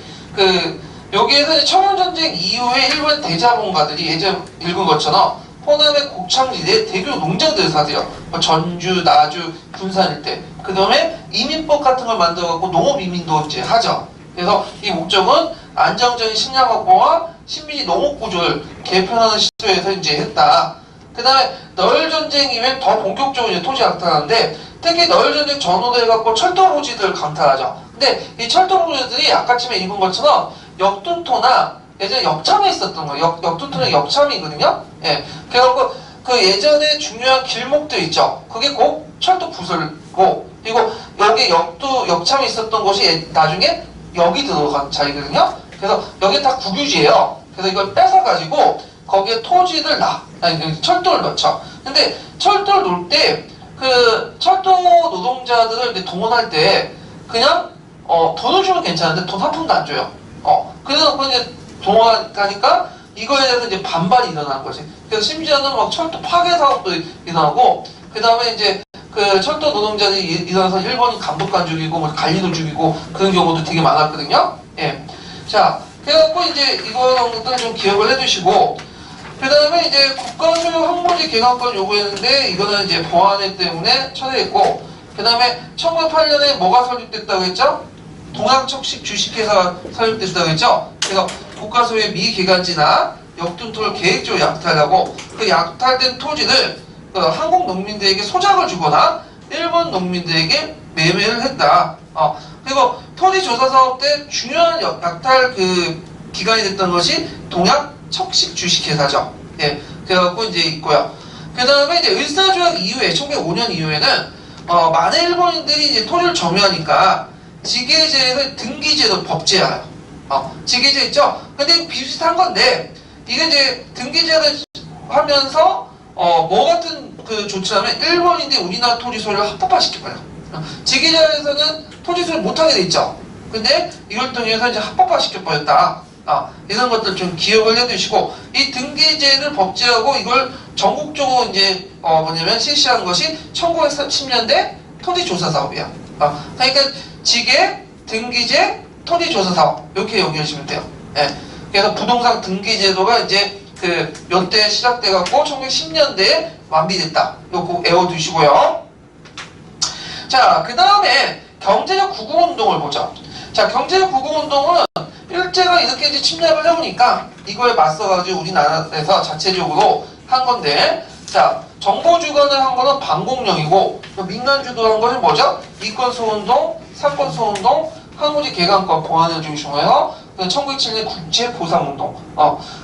여기에서 이제 청원전쟁 이후에 일본 대자본가들이 예전 읽은 것처럼 호남의 곡창지대에 대규 농장들을 사들여 전주, 나주, 군산 일대 그 다음에 이민법 같은 걸 만들어갖고 농업이민도 이제 하죠. 그래서 이 목적은 안정적인 식량 확보와 식민지 농업 구조를 개편하는 시도에서 이제 했다. 그 다음에 너일전쟁 이후에 더 본격적으로 이제 토지 약탈하는데 특히 너일전쟁 전후로 해갖고 철도 부지들을 강탈하죠. 근데 이 철도 부지들이 아까쯤에 읽은 것처럼 역둔토나 예전에 역참에 있었던 거예요. 역둔토는 역참이거든요. 예. 그래갖고 그 예전에 중요한 길목들 있죠. 그게 꼭 철도 부설고, 그리고 여기 역참이 있었던 곳이 나중에 여기 들어간 자리거든요. 그래서 여기 다 국유지예요. 그래서 이걸 뺏어가지고 거기에 토지를 철도를 넣죠. 근데 철도를 놓을 때 그 철도 노동자들을 이제 동원할 때 그냥 돈을 주면 괜찮은데 돈 한 푼도 안 줘요. 그래서 이제 동원하니까 이거에 대해서 이제 반발이 일어나는 거지. 그래서 심지어는 막 철도 파괴 사업도 일어나고, 그 다음에 이제 그 철도 노동자들이 일어나서 일본인 감독관 죽이고, 뭐 관리도 죽이고, 그런 경우도 되게 많았거든요. 예. 자, 그래갖고 이제 이거는 좀 기억을 해두시고, 그 다음에 이제 국가소유 항모지 개관권 요구했는데, 이거는 이제 보안회 때문에 철회했고, 그 다음에 1908년에 뭐가 설립됐다고 했죠? 동양척식 주식회사가 설립됐다고 했죠? 그래서 국가소유의 미개간지나 역둔토를 계획적으로 약탈하고 그 약탈된 토지를 한국 농민들에게 소작을 주거나 일본 농민들에게 매매를 했다. 그리고 토지조사 사업 때 중요한 약탈 기관이 됐던 것이 동양척식 주식회사죠. 예, 그래갖고 이제 있고요. 그 다음에 이제 을사조약 이후에 1905년 이후에는 많은 일본인들이 이제 토지를 점유하니까 지계제에서 등기제도 법제화요. 지계제 있죠? 근데 비슷한 건데, 이게 이제 등기제를 하면서, 뭐 같은 조치하면 일본인들이 우리나라 토지 소유를 합법화시켜봐요. 지계제에서는 토지 소유 못하게 돼 있죠? 근데 이걸 통해서 이제 합법화시켜버렸다. 이런 것들 좀 기억을 해두시고, 이 등기제를 법제하고 이걸 전국적으로 이제, 실시한 것이 1910년대 토지조사 사업이야. 그러니까 지계, 등기제, 토지조사 사업 이렇게 연결하시면 돼요. 예. 그래서 부동산 등기제도가 이제 몇 대 시작돼 갖고 1910년대에 완비됐다. 이거 꼭 외워두시고요. 자, 그 다음에 경제적 구국운동을 보죠. 자, 경제적 구국운동은 일제가 이렇게 이제 침략을 해오니까 이거에 맞서가지고 우리나라에서 자체적으로 한 건데, 자, 정보 주관을 한 거는 반공령이고 민간 주도한 것은 뭐죠? 이권 소운동, 사권 소운동, 항우지 개간권 보완을 중심으로 해서 1907년 국제 보상운동.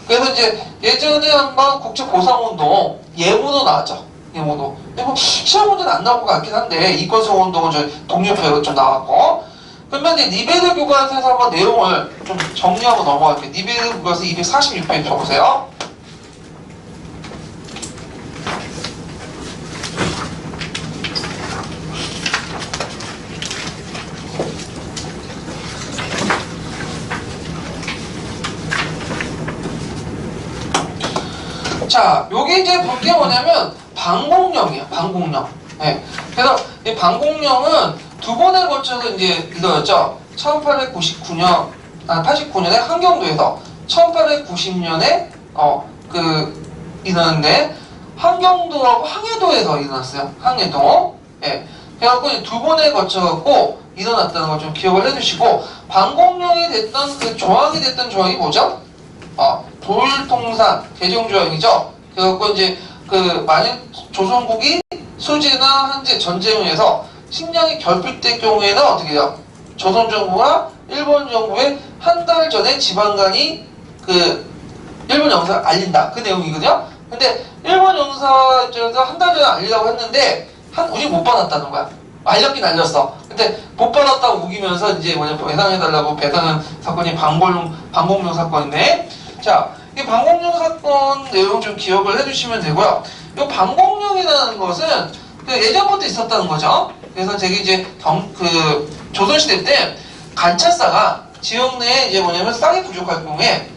그래서 이제 예전에 한번 국제 보상운동 예문으로 나왔죠. 계몽운동. 근데 뭐 시험 문제는 안 나올 것 같긴 한데 이권성운동은 저 동료표로 좀 나왔고. 그러면 이제 니베르 교과서에서 한번 내용을 좀 정리하고 넘어갈게요. 니베르 교과서 246페이지 보세요. 자, 요게 이제 볼 게 뭐냐면 방공령이에요. 방공령. 네. 그래서 이 방공령은 두 번에 걸쳐서 이제 이거였죠. 89년에 함경도에서 1890년에 일어났는데 함경도하고 항해도에서 일어났어요. 항해도. 예. 그래갖고 이제 두 번에 걸쳐갖고 일어났다는 걸 좀 기억을 해주시고 방공령이 됐던 그 조항이 됐던 조항이 뭐죠? 도율통산 개정조항이죠. 그래갖고 이제 그 만약 조선국이 수재나 한제 전쟁을 해서 식량이 결핍될 경우에는 어떻게 해요? 조선 정부와 일본 정부에 한 달 전에 지방간이 그 일본 영사를 알린다. 그 내용이거든요. 근데 일본 영사 입장에서 한 달 전에 알리려고 했는데 우리 못 받았다는 거야. 알렸긴 알렸어. 근데 못 받았다고 우기면서 이제 배상해달라고 배상한 사건이 방공령 사건인데, 자, 이 방공령 사건 내용 좀 기억을 해주시면 되고요. 이 방공령이라는 것은 그 예전부터 있었다는 거죠. 그래서 제가 이제 조선시대 때 관찰사가 지역 내에 이제 쌀이 부족할 경우에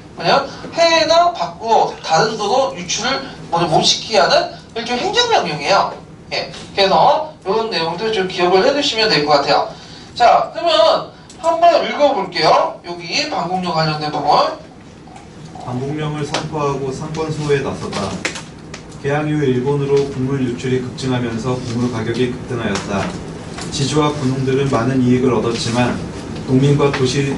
해외나 밖으로 다른 도로 유출을 못 시키게 하는 일종의 행정명령이에요. 예. 그래서 이런 내용들 좀 기억을 해두시면 될 것 같아요. 자, 그러면 한번 읽어볼게요. 여기 방공령 관련된 부분. 방공령을 선포하고 상권 수호에 나섰다. 개항 이후 일본으로 곡물 유출이 급증하면서 곡물 가격이 급등하였다. 지주와 군웅들은 많은 이익을 얻었지만 농민과 도시